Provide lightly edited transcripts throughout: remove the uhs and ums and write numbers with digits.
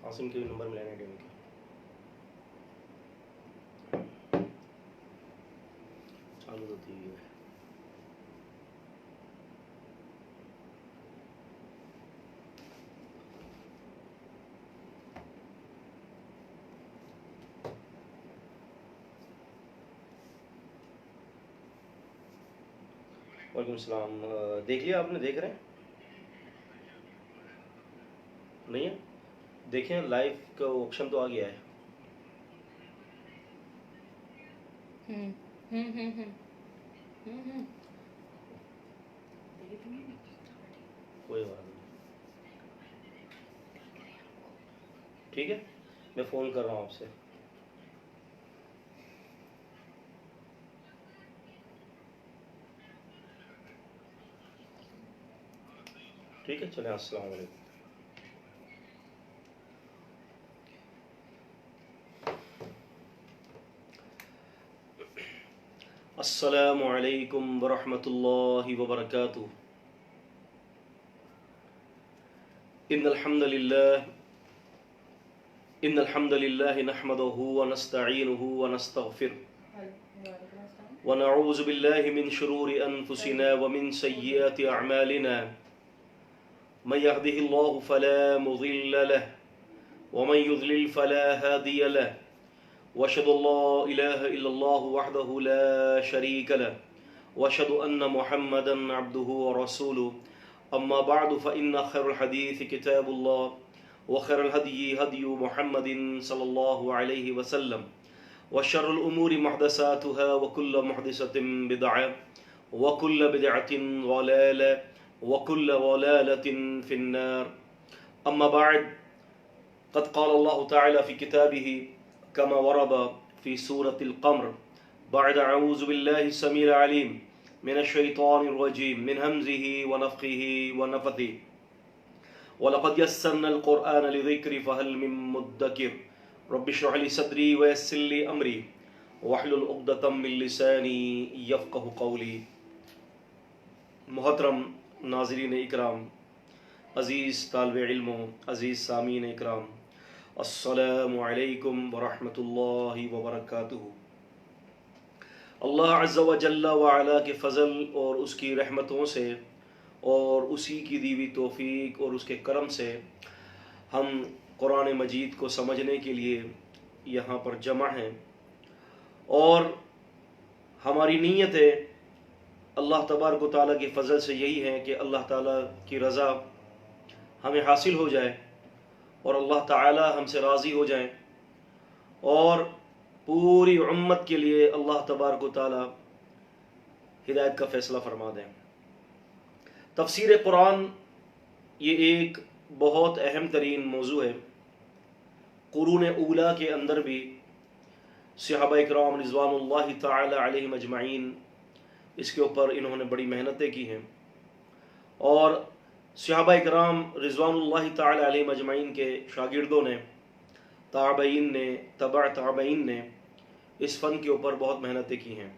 عاصم کے بھی نمبر ملانے کے چالو ہوتی ہے. وعلیکم السلام. دیکھ لیا آپ نے؟ دیکھ رہے ہیں؟ نہیں ہے؟ دیکھیں لائیو کا آپشن تو آ گیا ہے. کوئی بات نہیں، ٹھیک ہے، میں فون کر رہا ہوں آپ سے. ٹھیک ہے، چلیں. السلام علیکم. السلام علیکم ورحمۃ اللہ وبرکاتہ. ان الحمد للہ نحمده ونستعینه ونستغفره ونعوذ باللہ من شرور انفسنا ومن سیئات اعمالنا. من يهده الله فلا مضل له ومن يضلل فلا هادي له واشهد ان لا اله الا الله وحده لا شريك له واشهد ان محمدا عبده ورسوله. اما بعد فان خير الحديث كتاب الله وخير الهدي هدي محمد صلى الله عليه وسلم وشر الامور محدثاتها وكل محدثة بدعة وكل بدعة ضلالة وكل ضلالة في النار. اما بعد قد قال الله تعالى في كتابه كما ورد في سورة القمر بعد أعوذ بالله السميع العليم من الشيطان الرجيم من همزه ونفخه ونفثه ولقد يسرنا القرآن للذكر فهل من مدكر رب اشرح لي صدري ويسر لي أمري واحلل عقدة من لساني يفقهوا قولي. محترم ناظرین اکرام، عزیز طالب علموں، عزیز سامعین اکرام، السلام علیکم ورحمۃ اللہ وبرکاتہ. اللہ عز و جل وعلا کے فضل اور اس کی رحمتوں سے اور اسی کی دی ہوئی توفیق اور اس کے کرم سے ہم قرآن مجید کو سمجھنے کے لیے یہاں پر جمع ہیں، اور ہماری نیت ہے اللہ تبارک و تعالیٰ کے فضل سے یہی ہے کہ اللہ تعالیٰ کی رضا ہمیں حاصل ہو جائے اور اللہ تعالیٰ ہم سے راضی ہو جائیں، اور پوری امت کے لیے اللہ تبارک و تعالیٰ ہدایت کا فیصلہ فرما دیں. تفسیر قرآن یہ ایک بہت اہم ترین موضوع ہے. قرون اولیٰ کے اندر بھی صحابہ اکرام رضوان اللہ تعالی علیہم اجمعین اس کے اوپر انہوں نے بڑی محنتیں کی ہیں، اور صحابہ اکرام رضوان اللہ تعالی علیہم اجمعین کے شاگردوں نے، تابعین نے، تبع تابعین نے اس فن کے اوپر بہت محنتیں کی ہیں.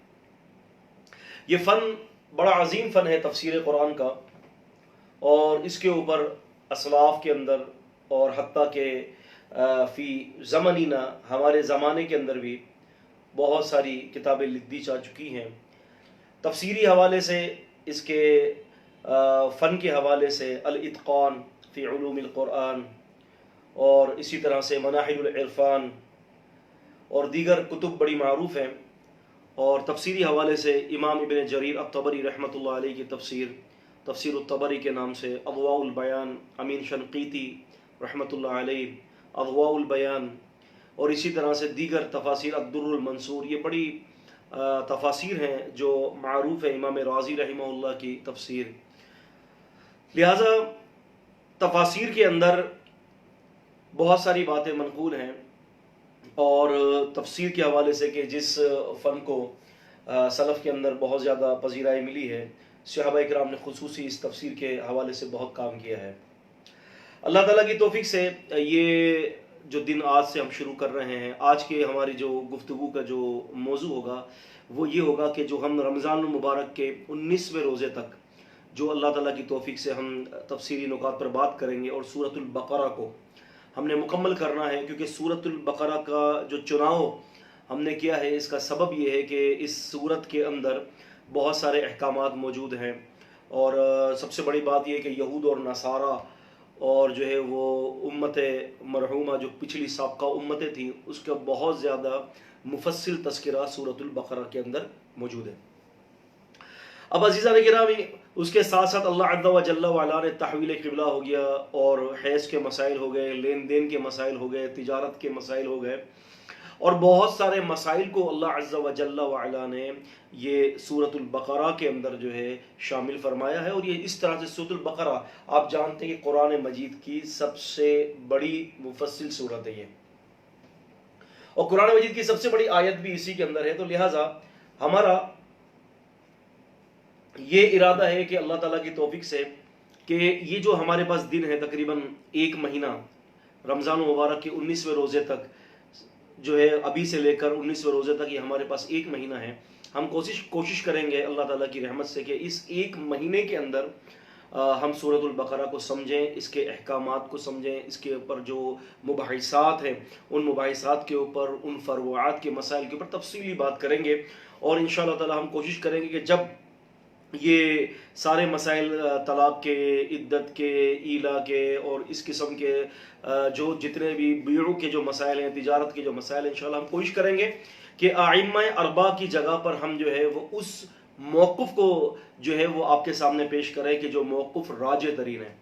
یہ فن بڑا عظیم فن ہے تفسیر قرآن کا، اور اس کے اوپر اسلاف کے اندر اور حتیٰ کہ فی زمانینا ہمارے زمانے کے اندر بھی بہت ساری کتابیں لکھ دی جا چکی ہیں. تفسیری حوالے سے، اس کے فن کے حوالے سے الاتقان فی علوم القرآن، اور اسی طرح سے مناحل العرفان اور دیگر کتب بڑی معروف ہیں. اور تفسیری حوالے سے امام ابن جریر الطبری رحمۃ اللہ علیہ کی تفسیر الطبری کے نام سے، اضواء البیان امین شنقیطی رحمۃ اللہ علیہ اضواء البیان، اور اسی طرح سے دیگر تفاسیر الدر المنصور، یہ بڑی تفاسیر ہیں جو معروف ہے. امام رازی رحمہ اللہ کی تفسیر. لہذا تفاسیر کے اندر بہت ساری باتیں منقول ہیں، اور تفسیر کے حوالے سے کہ جس فن کو سلف کے اندر بہت زیادہ پذیرائی ملی ہے، صحابہ اکرام نے خصوصی اس تفسیر کے حوالے سے بہت کام کیا ہے. اللہ تعالیٰ کی توفیق سے یہ جو دن آج سے ہم شروع کر رہے ہیں، آج کے ہماری جو گفتگو کا جو موضوع ہوگا وہ یہ ہوگا کہ جو ہم رمضان المبارک کے 19ویں روزے تک جو اللہ تعالیٰ کی توفیق سے ہم تفسیری نکات پر بات کریں گے، اور سورۃ البقرہ کو ہم نے مکمل کرنا ہے، کیونکہ سورۃ البقرہ کا جو چناؤ ہم نے کیا ہے اس کا سبب یہ ہے کہ اس سورت کے اندر بہت سارے احکامات موجود ہیں، اور سب سے بڑی بات یہ کہ یہود اور نصارہ اور جو ہے وہ امت مرحومہ جو پچھلی سابقہ امتیں تھیں اس کا بہت زیادہ مفصل تذکرہ سورۃ البقرہ کے اندر موجود ہے۔ اب عزیزان گرامی، اس کے ساتھ ساتھ اللہ عز و جل وعلا نے تحویل قبلہ ہو گیا، اور حیض کے مسائل ہو گئے، لین دین کے مسائل ہو گئے، تجارت کے مسائل ہو گئے، اور بہت سارے مسائل کو اللہ عز و جل وعلا نے یہ سورۃ البقرہ کے اندر جو ہے شامل فرمایا ہے۔ اور یہ اس طرح سے سورۃ البقرہ آپ جانتے ہیں کہ قرآن مجید کی سب سے بڑی مفصل سورت ہے یہ، اور قرآن مجید کی سب سے بڑی آیت بھی اسی کے اندر ہے۔ تو لہٰذا ہمارا یہ ارادہ ہے کہ اللہ تعالیٰ کی توفیق سے کہ یہ جو ہمارے پاس دن ہے تقریباً ایک مہینہ، رمضان مبارک کے 19ویں روزے تک جو ہے، ابھی سے لے کر 19ویں روزے تک یہ ہمارے پاس ایک مہینہ ہے، ہم کوشش کریں گے اللہ تعالیٰ کی رحمت سے کہ اس ایک مہینے کے اندر ہم سورۃ البقرہ کو سمجھیں، اس کے احکامات کو سمجھیں، اس کے اوپر جو مباحثات ہیں ان مباحثات کے اوپر، ان فروعات کے مسائل کے اوپر تفصیلی بات کریں گے، اور انشاءاللہ تعالیٰ ہم کوشش کریں گے کہ جب یہ سارے مسائل طلاق کے، عدت کے، ایلا کے اور اس قسم کے جو جتنے بھی بیعوں کے جو مسائل ہیں، تجارت کے جو مسائل ہیں، انشاءاللہ ہم کوشش کریں گے کہ ائمہ اربعہ کی جگہ پر ہم جو ہے وہ اس موقف کو جو ہے وہ آپ کے سامنے پیش کریں کہ جو موقف راجح ترین ہے،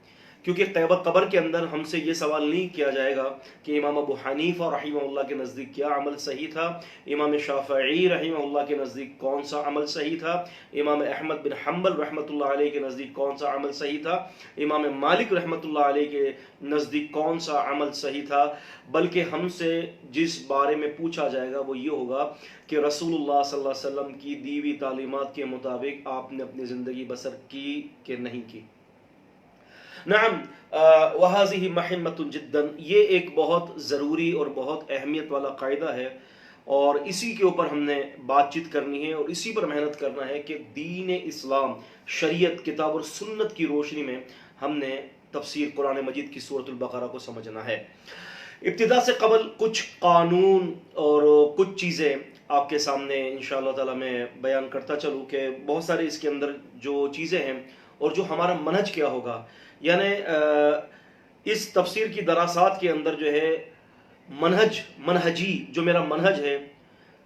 کیونکہ قبر کے اندر ہم سے یہ سوال نہیں کیا جائے گا کہ امام ابو حنیفہ رحمہ اللہ کے نزدیک کیا عمل صحیح تھا، امام شافعی رحمہ اللہ کے نزدیک کون سا عمل صحیح تھا، امام احمد بن حنبل رحمۃ اللہ علیہ کے نزدیک کون سا عمل صحیح تھا، امام مالک رحمۃ اللہ علیہ کے نزدیک کون سا عمل صحیح تھا، بلکہ ہم سے جس بارے میں پوچھا جائے گا وہ یہ ہوگا کہ رسول اللہ صلی اللہ علیہ وسلم کی دی ہوئی تعلیمات کے مطابق آپ نے اپنی زندگی بسر کی کہ نہیں کی۔ نعم، وَهَذِهِ مَحِمَّةٌ جِدًّا، یہ ایک بہت ضروری اور بہت اہمیت والا قاعدہ ہے، اور اسی کے اوپر ہم نے بات چیت کرنی ہے اور اسی پر محنت کرنا ہے کہ دین اسلام، شریعت، کتاب اور سنت کی روشنی میں ہم نے تفسیر قرآن مجید کی سورۃ البقرہ کو سمجھنا ہے۔ ابتدا سے قبل کچھ قانون اور کچھ چیزیں آپ کے سامنے انشاءاللہ تعالی میں بیان کرتا چلوں کہ بہت سارے اس کے اندر جو چیزیں ہیں اور جو ہمارا منہج کیا ہوگا، یعنی اس تفسیر کی دراسات کے اندر جو ہے منہجی جو میرا منہج ہے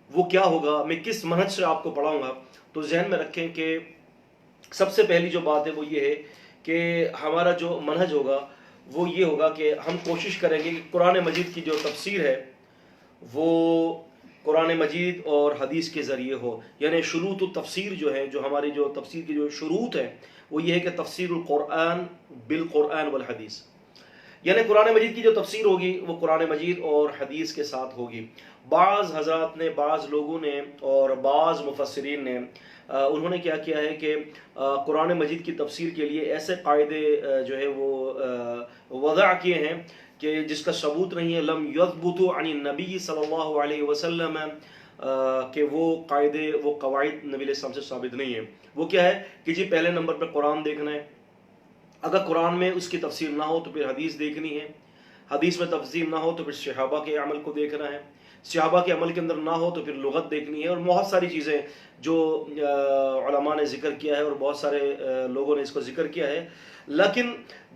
وہ کیا ہوگا، میں کس منہج سے آپ کو پڑھاؤں گا۔ تو ذہن میں رکھیں کہ سب سے پہلی جو بات ہے وہ یہ ہے کہ ہمارا جو منہج ہوگا وہ یہ ہوگا کہ ہم کوشش کریں گے کہ قرآن مجید کی جو تفسیر ہے وہ قرآن مجید اور حدیث کے ذریعے ہو، یعنی شروط التفسیر جو ہے، جو ہماری جو تفسیر کی جو شروط ہے وہ یہ ہے کہ تفسیر القرآن بالقرآن والحدیث، یعنی قرآن مجید کی جو تفسیر ہوگی وہ قرآن مجید اور حدیث کے ساتھ ہوگی۔ بعض حضرات نے، بعض لوگوں نے اور بعض مفسرین نے انہوں نے کیا کیا ہے کہ قرآن مجید کی تفسیر کے لیے ایسے قاعدے جو ہے وہ وضع کیے ہیں کہ جس کا ثبوت نہیں ہے، لم یثبت عن النبی صلی اللہ علیہ وسلم، کہ وہ قاعدے، وہ قواعد نبی علیہ السلام سے ثابت نہیں ہیں۔ وہ کیا ہے کہ جی پہلے نمبر پہ قرآن دیکھنا ہے، اگر قرآن میں اس کی تفسیر نہ ہو تو پھر حدیث دیکھنی ہے، حدیث میں تفسیر نہ ہو تو پھر صحابہ کے عمل کو دیکھنا ہے، صحابہ کے عمل کے اندر نہ ہو تو پھر لغت دیکھنی ہے، اور بہت ساری چیزیں جو علماء نے ذکر کیا ہے اور بہت سارے لوگوں نے اس کو ذکر کیا ہے، لیکن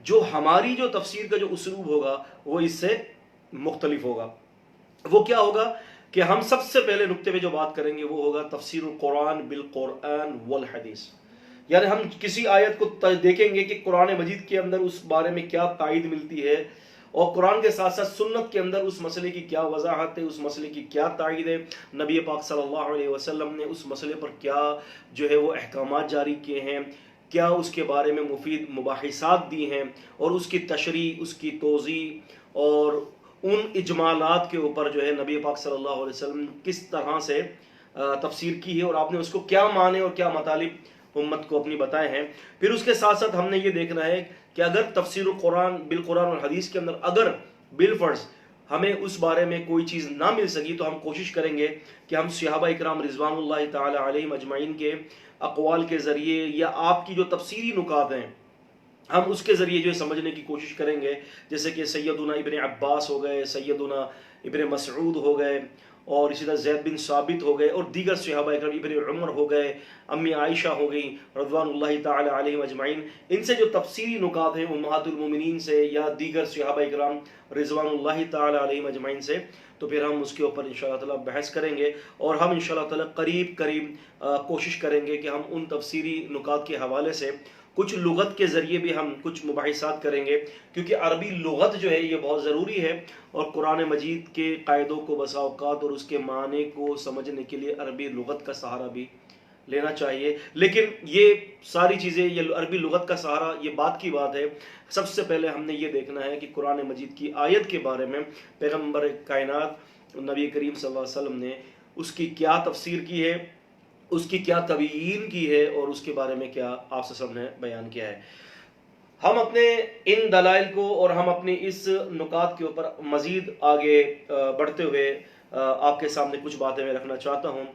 جو ہماری جو تفسیر کا جو اسلوب ہوگا وہ اس سے مختلف ہوگا۔ وہ کیا ہوگا کہ ہم سب سے پہلے نقطے پہ جو بات کریں گے وہ ہوگا تفسیر القرآن بالقرآن والحدیث، یعنی ہم کسی آیت کو دیکھیں گے کہ قرآن مجید کے اندر اس بارے میں کیا تائید ملتی ہے، اور قرآن کے ساتھ ساتھ سنت کے اندر اس مسئلے کی کیا وضاحت ہے، اس مسئلے کی کیا تائید ہے، نبی پاک صلی اللہ علیہ وسلم نے اس مسئلے پر کیا جو ہے وہ احکامات جاری کیے ہیں، کیا اس کے بارے میں مفید مباحثات دی ہیں، اور اس کی تشریح، اس کی توضیح اور ان اجمالات کے اوپر جو ہے نبی پاک صلی اللہ علیہ وسلم کس طرح سے تفسیر کی ہے، اور آپ نے اس کو کیا معنی اور کیا مطالب امت کو اپنی بتائے ہیں۔ پھر اس کے ساتھ ساتھ ہم نے یہ دیکھنا ہے کہ اگر تفسیر القرآن بالقرآن اور حدیث کے اندر اگر بالفرض ہمیں اس بارے میں کوئی چیز نہ مل سکی تو ہم کوشش کریں گے کہ ہم صحابہ اکرام رضوان اللہ تعالی علیہم اجمعین کے اقوال کے ذریعے یا آپ کی جو تفسیری نکات ہیں ہم اس کے ذریعے جو ہے سمجھنے کی کوشش کریں گے، جیسے کہ سیدنا ابن عباس ہو گئے، سیدنا ابن مسعود ہو گئے، اور اسی طرح زید بن ثابت ہو گئے، اور دیگر صحابہ اکرام، ابن عمر ہو گئے، امی عائشہ ہو گئیں رضوان اللہ تعالی علیہم اجمعین، ان سے جو تفصیلی نکات ہیں امہات المومنین سے یا دیگر صحابہ اکرام رضوان اللہ تعالی علیہم اجمعین سے، تو پھر ہم اس کے اوپر انشاءاللہ تعالی بحث کریں گے، اور ہم انشاءاللہ تعالی قریب کوشش کریں گے کہ ہم ان تفسیری نکات کے حوالے سے کچھ لغت کے ذریعے بھی ہم کچھ مباحثات کریں گے، کیونکہ عربی لغت جو ہے یہ بہت ضروری ہے، اور قرآن مجید کے قاعدوں کو بسا اوقات اور اس کے معنی کو سمجھنے کے لیے عربی لغت کا سہارا بھی لینا چاہیے۔ لیکن یہ ساری چیزیں، یہ عربی لغت کا سہارا، یہ بات کی بات ہے، سب سے پہلے ہم نے یہ دیکھنا ہے کہ قرآن مجید کی آیت کے بارے میں پیغمبر کائنات نبی کریم صلی اللہ علیہ وسلم نے اس کی کیا تفسیر کی ہے، اس کی کیا تبیین کی ہے، اور اس کے بارے میں کیا آپ سے نے بیان کیا ہے۔ ہم اپنے ان دلائل کو اور ہم اپنی اس نکات کے اوپر مزید آگے بڑھتے ہوئے آپ کے سامنے کچھ باتیں میں رکھنا چاہتا ہوں۔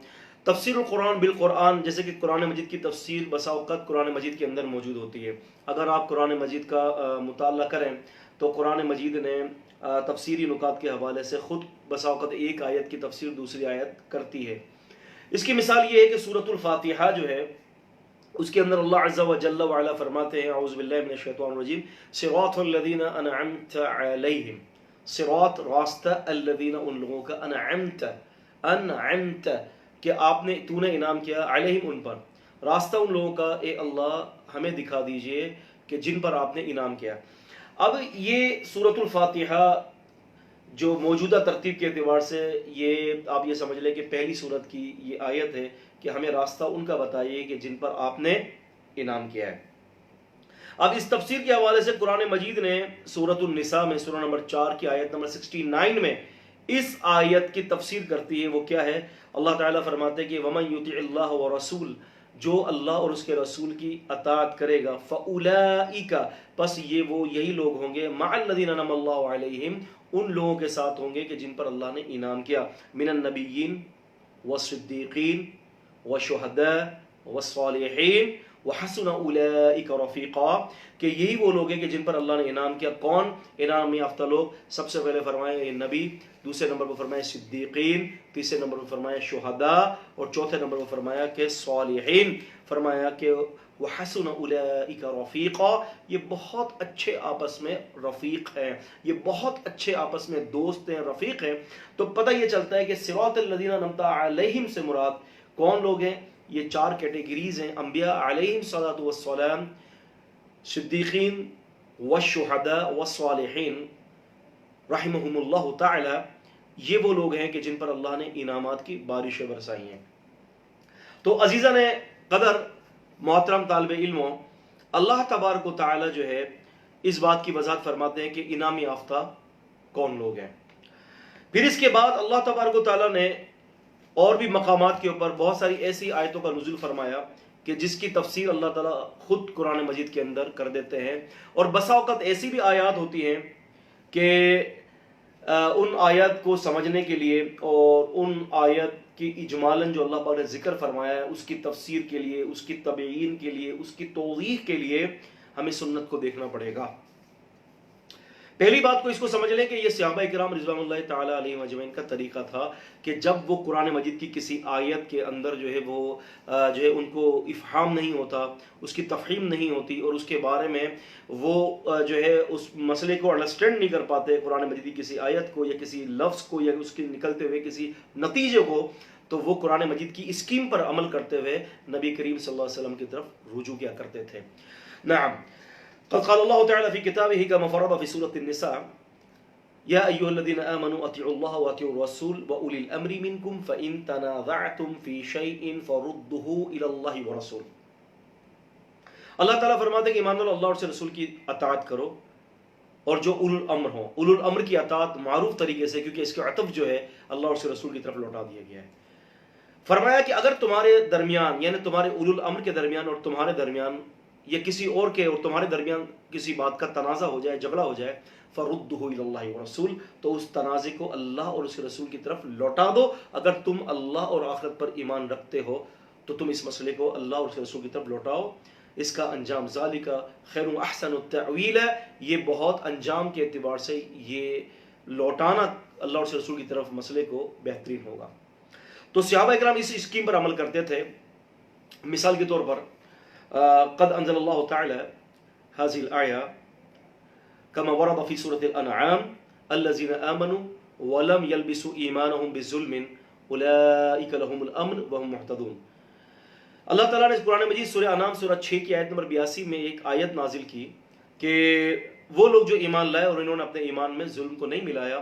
تفسیر القرآن بالقرآن، جیسے کہ قرآن مجید کی تفسیر بسا اوقات قرآن مجید کے اندر موجود ہوتی ہے۔ اگر آپ قرآن مجید کا مطالعہ کریں تو قرآن مجید نے تفسیری نکات کے حوالے سے خود بسا اوقات ایک آیت کی تفسیر دوسری آیت کرتی ہے۔ اس کی مثال یہ ہے کہ سورۃ الفاتحہ جو ہے، اس کے اندر اللہ عز و جل وعلا فرماتے ہیں، اعوذ باللہ من الشیطان الرجیم، صراط الذین انعمت علیہم، صراط راستہ، الذین ان لوگوں کا، انعمت کہ آپ نے، تو نے انعام کیا، علیہم ان پر، راستہ ان لوگوں کا اے اللہ ہمیں دکھا دیجئے کہ جن پر آپ نے انعام کیا۔ اب یہ سورۃ الفاتحہ جو موجودہ ترتیب کے اعتبار سے یہ آپ یہ سمجھ لیں کہ پہلی سورت کی یہ آیت ہے کہ ہمیں راستہ ان کا بتائیے کہ جن پر آپ نے انعام کیا ہے۔ اب اس تفسیر کے حوالے سے قرآن مجید نے سورۃ النساء میں سورہ نمبر 4 کی آیت نمبر 69 میں اس آیت کی تفسیر کرتی ہے۔ وہ کیا ہے؟ اللہ تعالیٰ فرماتے ہیں کہ وَمَن يُطِعِ اللَّهَ وَرَسُولَ، جو اللہ اور اس کے رسول کی اطاعت کرے گا، فَأُولَئِكَ، پس یہ وہ یہی لوگ ہوں گے، مَعَ الَّذِينَ أَنْعَمَ اللَّهُ عَلَيْهِمْ، ان لوگوں کے ساتھ ہوں گے کہ جن پر اللہ نے انعام کیا، من النبیین والصدیقین والشہداء والصالحین وحسن اولئک رفیقا، کہ یہی وہ لوگ ہیں کہ جن پر اللہ نے انعام کیا۔ کون انعام یافتہ لوگ؟ سب سے پہلے فرمایا نبی، دوسرے نمبر پر فرمایا صدیقین، تیسرے نمبر پر فرمایا شہداء، اور چوتھے نمبر پر فرمایا کہ صالحین، فرمایا کہ وحسن اولئک رفیقا، یہ بہت اچھے آپس میں رفیق ہیں، یہ بہت اچھے آپس میں دوست ہیں، رفیق ہیں۔ تو پتہ یہ چلتا ہے کہ صراط الذین انعمت علیہم سے مراد کون لوگ ہیں؟ یہ چار کیٹیگریز ہیں، انبیاء علیہم الصلاۃ والسلام، صدیقین والشہداء والصالحین رحمہم اللہ تعالی، یہ وہ لوگ ہیں کہ جن پر اللہ نے انعامات کی بارشیں برسائی ہیں۔ تو عزیزان قدر، محترم طالب علموں، اللہ تبارک و تعالی جو ہے اس بات کی وضاحت فرماتے ہیں کہ انعام یافتہ کون لوگ ہیں۔ پھر اس کے بعد اللہ تبارک و تعالی نے اور بھی مقامات کے اوپر بہت ساری ایسی آیتوں کا نزول فرمایا کہ جس کی تفسیر اللہ تعالیٰ خود قرآن مجید کے اندر کر دیتے ہیں، اور بسا اوقات ایسی بھی آیات ہوتی ہیں کہ ان آیات کو سمجھنے کے لیے اور ان آیت کی اجمالاً جو اللہ پاک نے ذکر فرمایا ہے اس کی تفسیر کے لیے، اس کی تبیین کے لیے، اس کی توضیح کے لیے ہمیں سنت کو دیکھنا پڑے گا۔ پہلی بات کو اس کو سمجھ لیں کہ یہ صحابہ کرام رضوان اللہ تعالی علیہ اجمعین کا طریقہ تھا کہ جب وہ قرآن مجید کی کسی آیت کے اندر جو ہے وہ جو ہے ان کو افہام نہیں ہوتا، اس کی تفہیم نہیں ہوتی، اور اس کے بارے میں وہ جو ہے اس مسئلے کو انڈرسٹینڈ نہیں کر پاتے، قرآن مجید کی کسی آیت کو یا کسی لفظ کو یا اس کے نکلتے ہوئے کسی نتیجے کو، تو وہ قرآن مجید کی اسکیم پر عمل کرتے ہوئے نبی کریم صلی اللہ علیہ وسلم کی طرف رجوع کیا کرتے تھے۔ نعم، قد قال الله تعالى في كتابه كما فرض في سورة النساء يا أيها الذين آمنوا أطيعوا الله وأطيعوا الرسول وأولي الأمر منكم فإن تنازعتم في شيء فردوه إلى الله ورسول۔ اللہ تعالیٰ فرماتے ہیں کہ ایمان والو، اللہ اور اس رسول کی اطاعت کرو، اور جو اولو الامر ہوں، اولو الامر کی اطاعت معروف طریقے سے، کیونکہ اس کے عطف جو ہے اللہ اور اس رسول کی طرف لوٹا دیا گیا ہے۔ فرمایا کہ اگر تمہارے درمیان، یعنی تمہارے اولو الامر کے درمیان اور تمہارے درمیان یا کسی اور کے اور تمہارے درمیان کسی بات کا تنازع ہو جائے، جھگڑا ہو جائے، فردوہ الی اللہ ورسول، تو اس تنازع کو اللہ اور اس کے رسول کی طرف لوٹا دو۔ اگر تم اللہ اور آخرت پر ایمان رکھتے ہو تو تم اس مسئلے کو اللہ اور اس کے رسول کی طرف لوٹاؤ۔ اس کا انجام ذالک خیر و احسن التأویل، یہ بہت انجام کے اعتبار سے یہ لوٹانا اللہ اور رسول کی طرف مسئلے کو بہترین ہوگا۔ تو صحابہ اکرام اس اسکیم پر عمل کرتے تھے۔ مثال کے طور پر قد انزل اللہ تعالی هذه الآیہ كما ورد في سورة الانعام الذين آمنوا ولم يلبسوا ایمانهم بظلم اولئک لهم الامن وهم مهتدون۔ اللہ تعالیٰ نے قرآن مجید سورہ انعام سورہ 6 کی آیت نمبر 82 میں ایک آیت نازل کی کہ وہ لوگ جو ایمان لائے اور انہوں نے اپنے ایمان میں ظلم کو نہیں ملایا،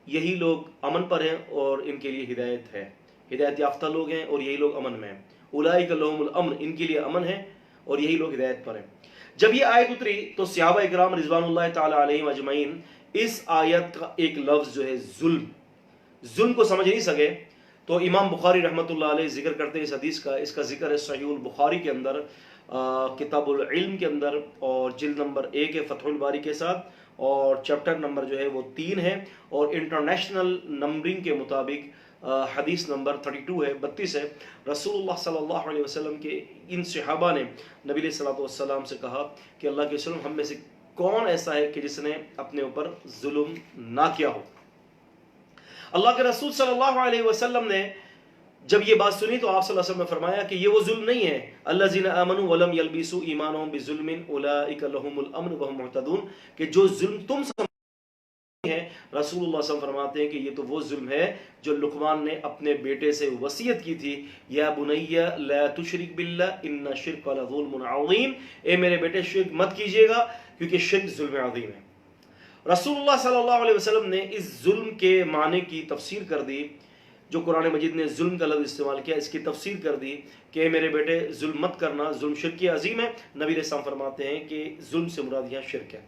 یہی لوگ امن پر ہیں اور ان کے لیے ہدایت ہے، ہدایت یافتہ لوگ ہیں اور یہی لوگ امن میں ہیں۔ اولئک لهم الامن، ان کے لیے امن ہے اور یہی لوگ ہدایت پر ہیں۔ جب یہ آیت اتری تو صحابہ اکرام رضوان اللہ تعالی علیہم اجمعین اس آیت کا ایک لفظ جو ہے ظلم کو سمجھ نہیں سکے، تو امام بخاری رحمۃ اللہ علیہ ذکر کرتے ہیں اس حدیث کا، اس کا ذکر ہے صحیح البخاری کے اندر، کتاب العلم کے اندر، اور جلد نمبر 1 ہے فتح الباری کے ساتھ، اور چیپٹر نمبر جو ہے وہ 3 ہے، اور انٹرنیشنل نمبرنگ کے مطابق حدیث نمبر 32 ہے، 32 ہے۔ رسول اللہ صلی اللہ علیہ وسلم کے ان صحابہ نے نبی علیہ الصلوۃ والسلام سے کہا کہ اللہ کے رسول، ہم میں سے کون ایسا ہے کہ جس نے اپنے اوپر ظلم نہ کیا ہو؟ اللہ کے رسول صلی اللہ علیہ وسلم نے جب یہ بات سنی تو آپ صلی اللہ علیہ وسلم نے فرمایا کہ یہ وہ ظلم نہیں ہے، الذین آمنوا ولم یلبسوا ایمانہم بظلم اولئک لهم الامن وهم مہتدون، کہ جو ظلم تم سمجھتے ہیں، رسول اللہ صلی اللہ علیہ وسلم فرماتے ہیں کہ یہ تو وہ ظلم ہے جو لقمان نے اپنے بیٹے سے وصیت کی تھی، یا بنی لا تشرک باللہ ان الشرک لظلم عظیم، اے میرے بیٹے شرک مت کیجیے گا کیونکہ شرک ظلم عظیم ہے۔ رسول اللہ صلی اللہ علیہ وسلم نے اس ظلم کے معنی کی تفسیر کر دی، جو قرآن مجید نے ظلم کا لفظ استعمال کیا اس کی تفسیر کر دی کہ اے میرے بیٹے ظلم مت کرنا، ظلم شرک عظیم ہے۔ نبی علیہ السلام فرماتے ہیں کہ ظلم سے مراد یہاں شرک ہے۔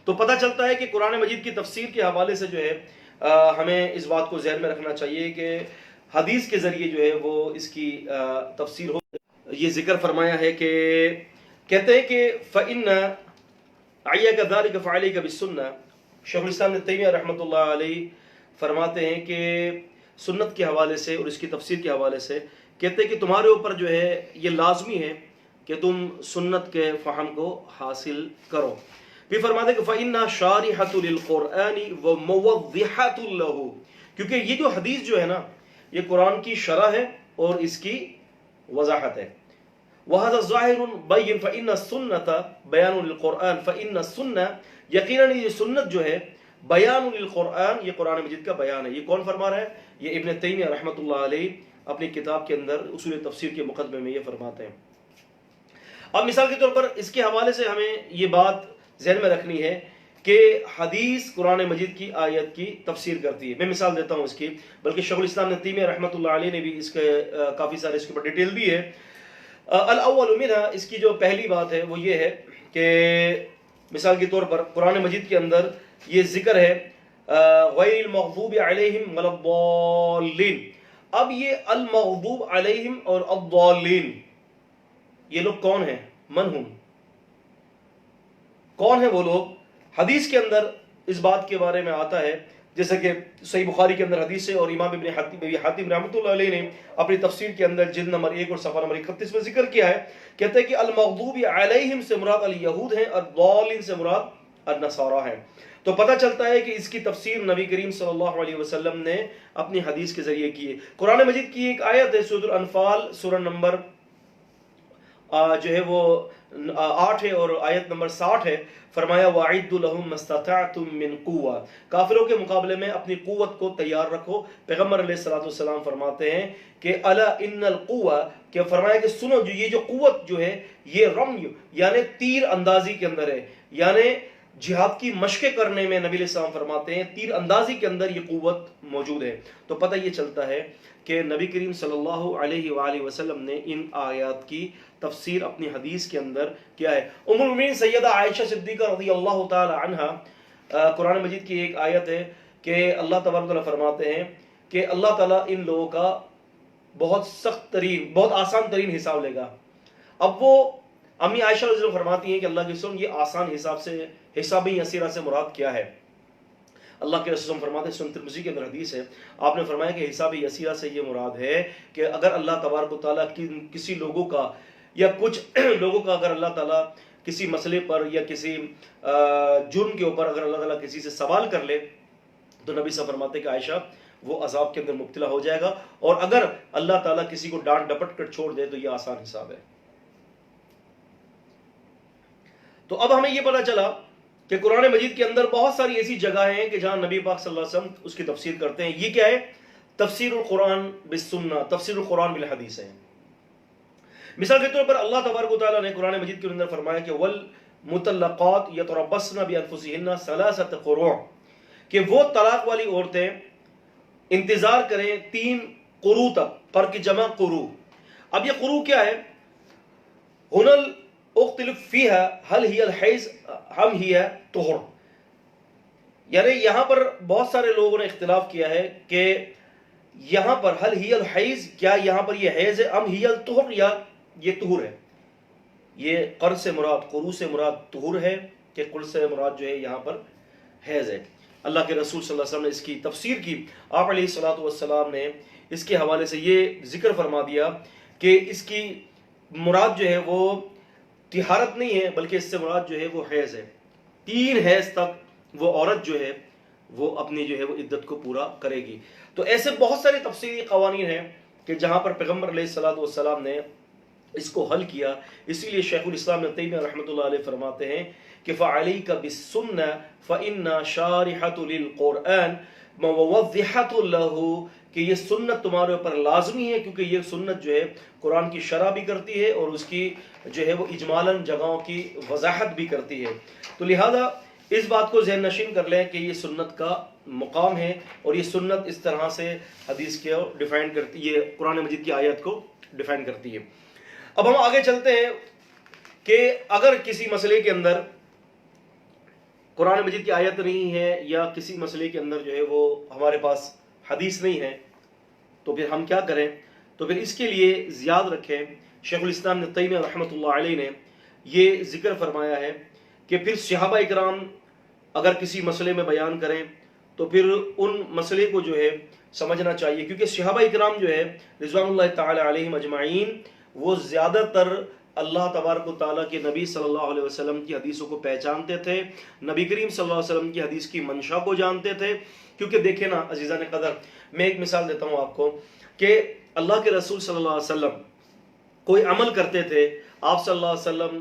تو پتہ چلتا ہے کہ قرآن مجید کی تفسیر کے حوالے سے جو ہے ہمیں اس بات کو ذہن میں رکھنا چاہیے کہ حدیث کے ذریعے جو ہے وہ اس کی تفسیر ہو۔ یہ ذکر فرمایا ہے کہ کہتے ہیں کہ فَإِنَّ عَيَّكَ ذَلِكَ فَعَلَيْكَ بِالسُّنَّةِ، شیخ الاسلام ابن تیمیہ رحمۃ اللہ علیہ فرماتے ہیں کہ سنت کے حوالے سے اور اس کی تفسیر کے حوالے سے کہتے ہیں کہ تمہارے اوپر جو ہے یہ لازمی ہے کہ تم سنت کے فہم کو حاصل کرو۔ پھر فرماتے ہیں کہ فَإِنَّا شَارِحَةٌ لِلْقُرْآنِ وَمُوَضِّحَةٌ لَهُ، کیونکہ یہ جو حدیث جو ہے نا یہ قرآن کی شرح ہے اور اس کی وضاحت ہے۔ وَهَذَا ظَاهِرٌ بَيِّنٌ فَإِنَّ السُّنَّةَ بَيَانٌ لِلْقُرْآنِ فَإِنَّ السُّنَّةَ، یقیناً یہ سنت جو ہے بیان للقرآن، یہ قرآن مجید کا بیان ہے۔ یہ کون فرما رہا ہے؟ یہ ابن تیمیہ رحمۃ اللہ علیہ اپنی کتاب کے اندر اصول تفسیر کے مقدمے میں یہ فرماتے ہیں۔ اب مثال کے طور پر اس کے حوالے سے ہمیں یہ بات ذہن میں رکھنی ہے کہ حدیث قرآن مجید کی آیت کی تفسیر کرتی ہے۔ میں مثال دیتا ہوں اس کی، بلکہ شیخ الاسلام ابن تیمیہ رحمۃ اللہ علیہ نے بھی اس کے کافی سارے اس کے اوپر ڈیٹیل دی ہے۔ الاول منہا، اس کی جو پہلی بات ہے وہ یہ ہے کہ مثال کے طور پر قرآن مجید کے اندر یہ ذکر ہے غیر المغضوب علیہم ولا الضالین۔ اب یہ المغضوب علیہم اور الضالین یہ لوگ کون ہیں؟ من ہم، کون ہیں وہ لوگ؟ حدیث کے اندر اس بات کے بارے میں آتا ہے، جیسا کہ صحیح بخاری کے اندر حدیث ہے اور امام ابن حاتم رحمۃ اللہ علیہ نے اپنی تفسیر کے اندر جلد نمبر 1 اور صفحہ نمبر 31 میں ذکر کیا ہے۔ کہتے ہیں کہ المغضوب علیہم سے مراد الیہود ہیں اور الضالین سے مراد النصارى ہیں۔ تو پتہ چلتا ہے کہ اس کی تفسیر نبی کریم صلی اللہ علیہ وسلم نے اپنی حدیث کے ذریعے کی ہے۔ قرآن مجید کی ایک آیت ہے سورۃ الانفال، سورہ نمبر جو ہے وہ 8 ہے اور آیت نمبر 60 ہے۔ فرمایا وَأَعِدُّوا لَهُم مَّا اسْتَطَعْتُم مِّن قُوَّةٍ، کافروں کے مقابلے میں اپنی قوت کو تیار رکھو۔ پیغمبر علیہ الصلوۃ والسلام فرماتے ہیں کہ الا ان القوة، کہ فرمایا کہ سنو جو یہ جو قوت جو ہے یہ رمی یعنی تیر اندازی کے اندر ہے، یعنی جہاد کی مشقیں کرنے میں نبی علیہ السلام فرماتے ہیں تیر اندازی کے اندر یہ قوت موجود ہے۔ تو پتہ یہ چلتا ہے کہ نبی کریم صلی اللہ علیہ وآلہ وسلم نے ان آیات کی تفسیر اپنی حدیث کے اندر کیا ہے۔ ام المؤمنین سیدہ عائشہ صدیقہ رضی اللہ تعالی عنہا، قرآن مجید کی ایک آیت ہے کہ اللہ تبارک و تعالیٰ فرماتے ہیں کہ اللہ تعالیٰ ان لوگوں کا بہت سخت ترین، بہت آسان ترین حساب لے گا۔ اب وہ امی عائشہ رضی اللہ عنہا فرماتی ہیں کہ اللہ کے رسول یہ آسان حساب سے، حساب یسیرہ سے مراد کیا ہے؟ اللہ کے رسول فرماتے ہیں، سنن ترمذی کے اندر حدیث ہے، آپ نے فرمایا کہ حساب یسیرہ سے یہ مراد ہے کہ اگر اللہ تبارک و تعالیٰ کسی لوگوں کا یا کچھ لوگوں کا اگر اللہ تعالیٰ کسی مسئلے پر یا کسی جرم کے اوپر اگر اللہ تعالیٰ کسی سے سوال کر لے تو نبی صلی اللہ علیہ وسلم فرماتے ہیں کہ عائشہ وہ عذاب کے اندر مبتلا ہو جائے گا، اور اگر اللہ تعالیٰ کسی کو ڈانٹ ڈپٹ کر چھوڑ دے تو یہ آسان حساب ہے۔ تو اب ہمیں یہ پتہ چلا کہ قرآن مجید کے اندر بہت ساری ایسی جگہیں ہیں کہ جہاں نبی پاک صلی اللہ علیہ وسلم اس کی تفسیر کرتے ہیں۔ یہ کیا ہے؟ تفسیر القرآن بالسنہ، تفسیر القرآن بالحدیث ہے۔ مثال کے طور پر اللہ تبارک و تعالیٰ نے قرآن مجید کے اندر فرمایا کہ والمطلقات یتربصن بانفسہن ثلاثۃ قروء، کہ وہ طلاق والی عورتیں انتظار کریں 3 قروء تک، قر کی جمع قروء۔ اب یہ قروء کیا ہے؟ ہنل اختلف فیہا هل هی الحیض ام ہی طہر، یعنی یہاں پر بہت سارے لوگوں نے اختلاف کیا ہے کہ یہاں پر هل ہی الحیض، کیا یہاں پر یہ حیض ہے، ام ہی الطہر، یا یہ طہور ہے۔ یہ قر سے مراد، قروء سے مراد طہور ہے کہ قر سے مراد جو ہے یہاں پر حیض ہے۔ اللہ کے رسول صلی اللہ علیہ وسلم نے اس کی تفسیر کی۔ آپ علیہ الصلوۃ والسلام نے اس کے حوالے سے یہ ذکر فرما دیا کہ اس کی مراد جو ہے وہ طہارت نہیں ہے، بلکہ اس سے مراد جو ہے وہ حیض ہے۔ 3 حیض تک وہ عورت جو ہے وہ اپنی جو ہے وہ عدت کو پورا کرے گی۔ تو ایسے بہت سارے تفصیلی قوانین ہیں کہ جہاں پر پیغمبر علیہ الصلوۃ والسلام نے اس کو حل کیا۔ اسی لیے شیخ الاسلام ابن تیمیہ رحمۃ اللہ علیہ فرماتے ہیں کہ فعلیک بالسنہ فإن شارحۃ للقرآن موضحۃ لہ، کہ یہ سنت تمہارے اوپر لازمی ہے، کیونکہ یہ سنت جو ہے قرآن کی شرح بھی کرتی ہے اور اس کی جو ہے وہ اجمالاً جگہوں کی وضاحت بھی کرتی ہے۔ تو لہذا اس بات کو ذہن نشین کر لیں کہ یہ سنت کا مقام ہے، اور یہ سنت اس طرح سے حدیث کو ڈیفائن کرتی ہے، قرآن مجید کی آیت کو ڈیفائن کرتی ہے۔ اب ہم آگے چلتے ہیں کہ اگر کسی مسئلے کے اندر قرآن مجید کی آیت نہیں ہے یا کسی مسئلے کے اندر جو ہے وہ ہمارے پاس حدیث نہیں ہے تو پھر ہم کیا کریں؟ تو پھر اس کے لیے یاد رکھیں شیخ الاسلام ابن تیمیہ رحمۃ اللہ علیہ نے یہ ذکر فرمایا ہے کہ پھر صحابہ اکرام اگر کسی مسئلے میں بیان کریں تو پھر ان مسئلے کو جو ہے سمجھنا چاہیے، کیونکہ صحابہ اکرام جو ہے رضوان اللہ تعالی علیہم اجمعین وہ زیادہ تر اللہ تبارک و تعالیٰ کے نبی صلی اللہ علیہ وسلم کی حدیثوں کو پہچانتے تھے، نبی کریم صلی اللہ علیہ وسلم کی حدیث کی منشا کو جانتے تھے۔ کیونکہ دیکھیں نا عزیزان قدر، میں ایک مثال دیتا ہوں آپ کو کہ اللہ کے رسول صلی اللہ علیہ وسلم کوئی عمل کرتے تھے، آپ صلی اللہ علیہ وسلم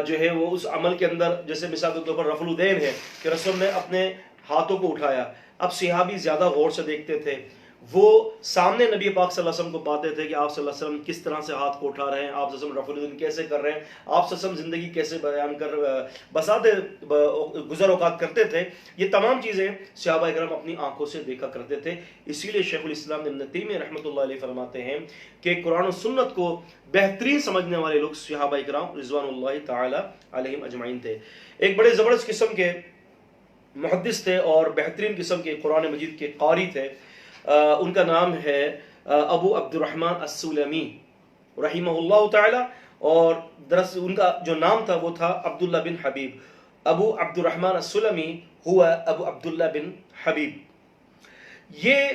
جو ہے وہ اس عمل کے اندر، جیسے مثال کے طور پر رفع الدین ہے کہ رسول نے اپنے ہاتھوں کو اٹھایا، اب صحابی زیادہ غور سے دیکھتے تھے، وہ سامنے نبی پاک صلی اللہ علیہ وسلم کو پاتے تھے کہ آپ صلی اللہ علیہ وسلم کس طرح سے ہاتھ کو اٹھا رہے ہیں، آپ صلی اللہ علیہ وسلم رفع الدین کیسے کر رہے ہیں، آپ صلی اللہ علیہ وسلم زندگی کیسے بیان کر بساتے گزر اوقات کرتے تھے، یہ تمام چیزیں صحابہ کرام اپنی آنکھوں سے دیکھا کرتے تھے۔ اسی لیے شیخ الاسلام ابن تیمیہ رحمۃ اللہ علیہ فرماتے ہیں کہ قرآن و سنت کو بہترین سمجھنے والے لوگ صحابہ کرام رضوان اللہ تعالی علیہم اجمعین تھے۔ ایک بڑے زبردست قسم کے محدث تھے اور بہترین قسم کے قرآن مجید کے قاری تھے، ان کا نام ہے ابو عبد الرحمن السلمی رحمہ اللہ تعالی، اور دراصل ان کا جو نام تھا وہ تھا عبداللہ بن حبیب۔ ابو عبد الرحمن السلمی ہوا ابو عبداللہ بن حبیب۔ یہ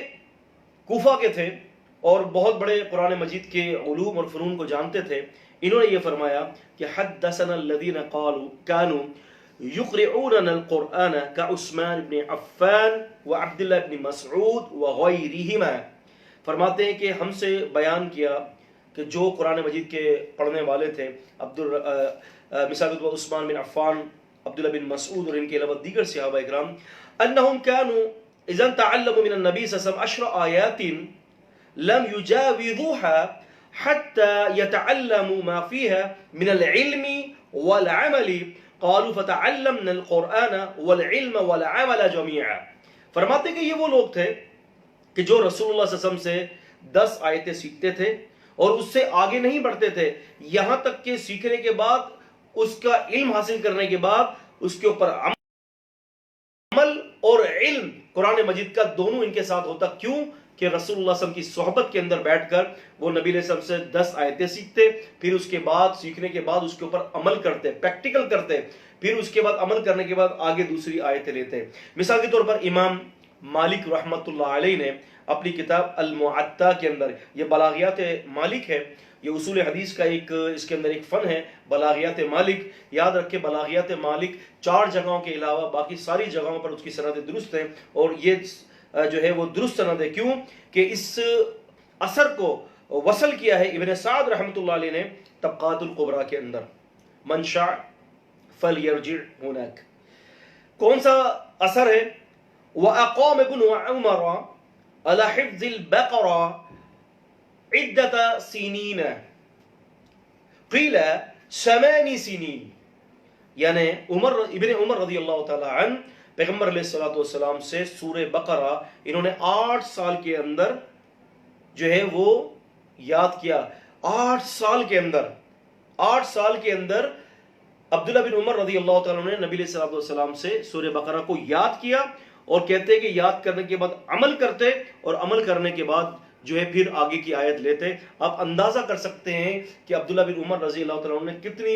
کوفہ کے تھے اور بہت بڑے قرآن مجید کے علوم اور فنون کو جانتے تھے۔ انہوں نے یہ فرمایا کہ حدثنا الذين قالوا كانوا يقرؤوننا القرآن كعثمان بن عفان وعبد الله بن مسعود وغيرهما، فرماتے ہیں کہ ہم سے بیان کیا کہ جو قرآن مجید کے پڑھنے والے تھے مثال کے طور پر عثمان بن عفان، عبداللہ بن مسعود اور ان کے علاوہ دیگر صحابہ اکرام، انہم كانوا اذا تعلموا من النبي صلی اللہ علیہ وسلم 10 آیات لم يجاوزوها حتى يتعلموا ما فيها من العلم والعمل قالوا فتعلمنا القرآن والعلم والعمل جميعا۔ فرماتے کہ یہ وہ لوگ تھے کہ جو رسول اللہ صلی اللہ علیہ وسلم سے 10 آیتیں سیکھتے تھے اور اس سے آگے نہیں بڑھتے تھے، یہاں تک کہ سیکھنے کے بعد، اس کا علم حاصل کرنے کے بعد اس کے اوپر عمل اور علم قرآن مجید کا دونوں ان کے ساتھ ہوتا۔ کیوں کہ رسول اللہ صلی اللہ علیہ وسلم کی صحبت کے اندر بیٹھ کر وہ نبی علیہ السلام سے 10 آیتیں سیکھتے، پھر اس کے بعد سیکھنے کے بعد اس کے اوپر عمل کرتے، پریکٹیکل کرتے، پھر اس کے بعد عمل کرنے کے بعد آگے دوسری آیتیں لیتے۔ مثال کے طور پر امام مالک رحمۃ اللہ علیہ نے اپنی کتاب المعطا کے اندر، یہ بلاغیات مالک ہے، یہ اصول حدیث کا ایک اس کے اندر ایک فن ہے بلاغیات مالک. یاد رکھے بلاغیات مالک 4 جگہوں کے علاوہ باقی ساری جگہوں پر اس کی سند درست ہے، اور یہ جو ہے وہ درست سند ہے. کیوں کہ اس اثر کو وصل کیا ہے ابن سعد رحمۃ اللہ علیہ نے طبقات القبرا کے اندر. من شاء فلیرجع هناک. کون سا اثر ہے؟ وَأَقَامَ ابْنُ عُمَرَ عَلَى حِفْظِ الْبَقَرَةِ عِدَّةَ سِنِينَ قِيلَ 8 سنين. یعنی ابن عمر رضی اللہ تعالی عنہ پیغمبر علیہ السلام سے سورہ بقرہ انہوں نے 8 سال کے اندر جو ہے وہ یاد کیا. 8 سال کے اندر عبداللہ بن عمر رضی اللہ تعالیٰ نے نبی علیہ السلام سے سورہ بقرہ کو یاد کیا، اور کہتے کہ یاد کرنے کے بعد عمل کرتے، اور عمل کرنے کے بعد جو ہے پھر آگے کی آیت لیتے. آپ اندازہ کر سکتے ہیں کہ عبداللہ بن عمر رضی اللہ تعالیٰ نے کتنی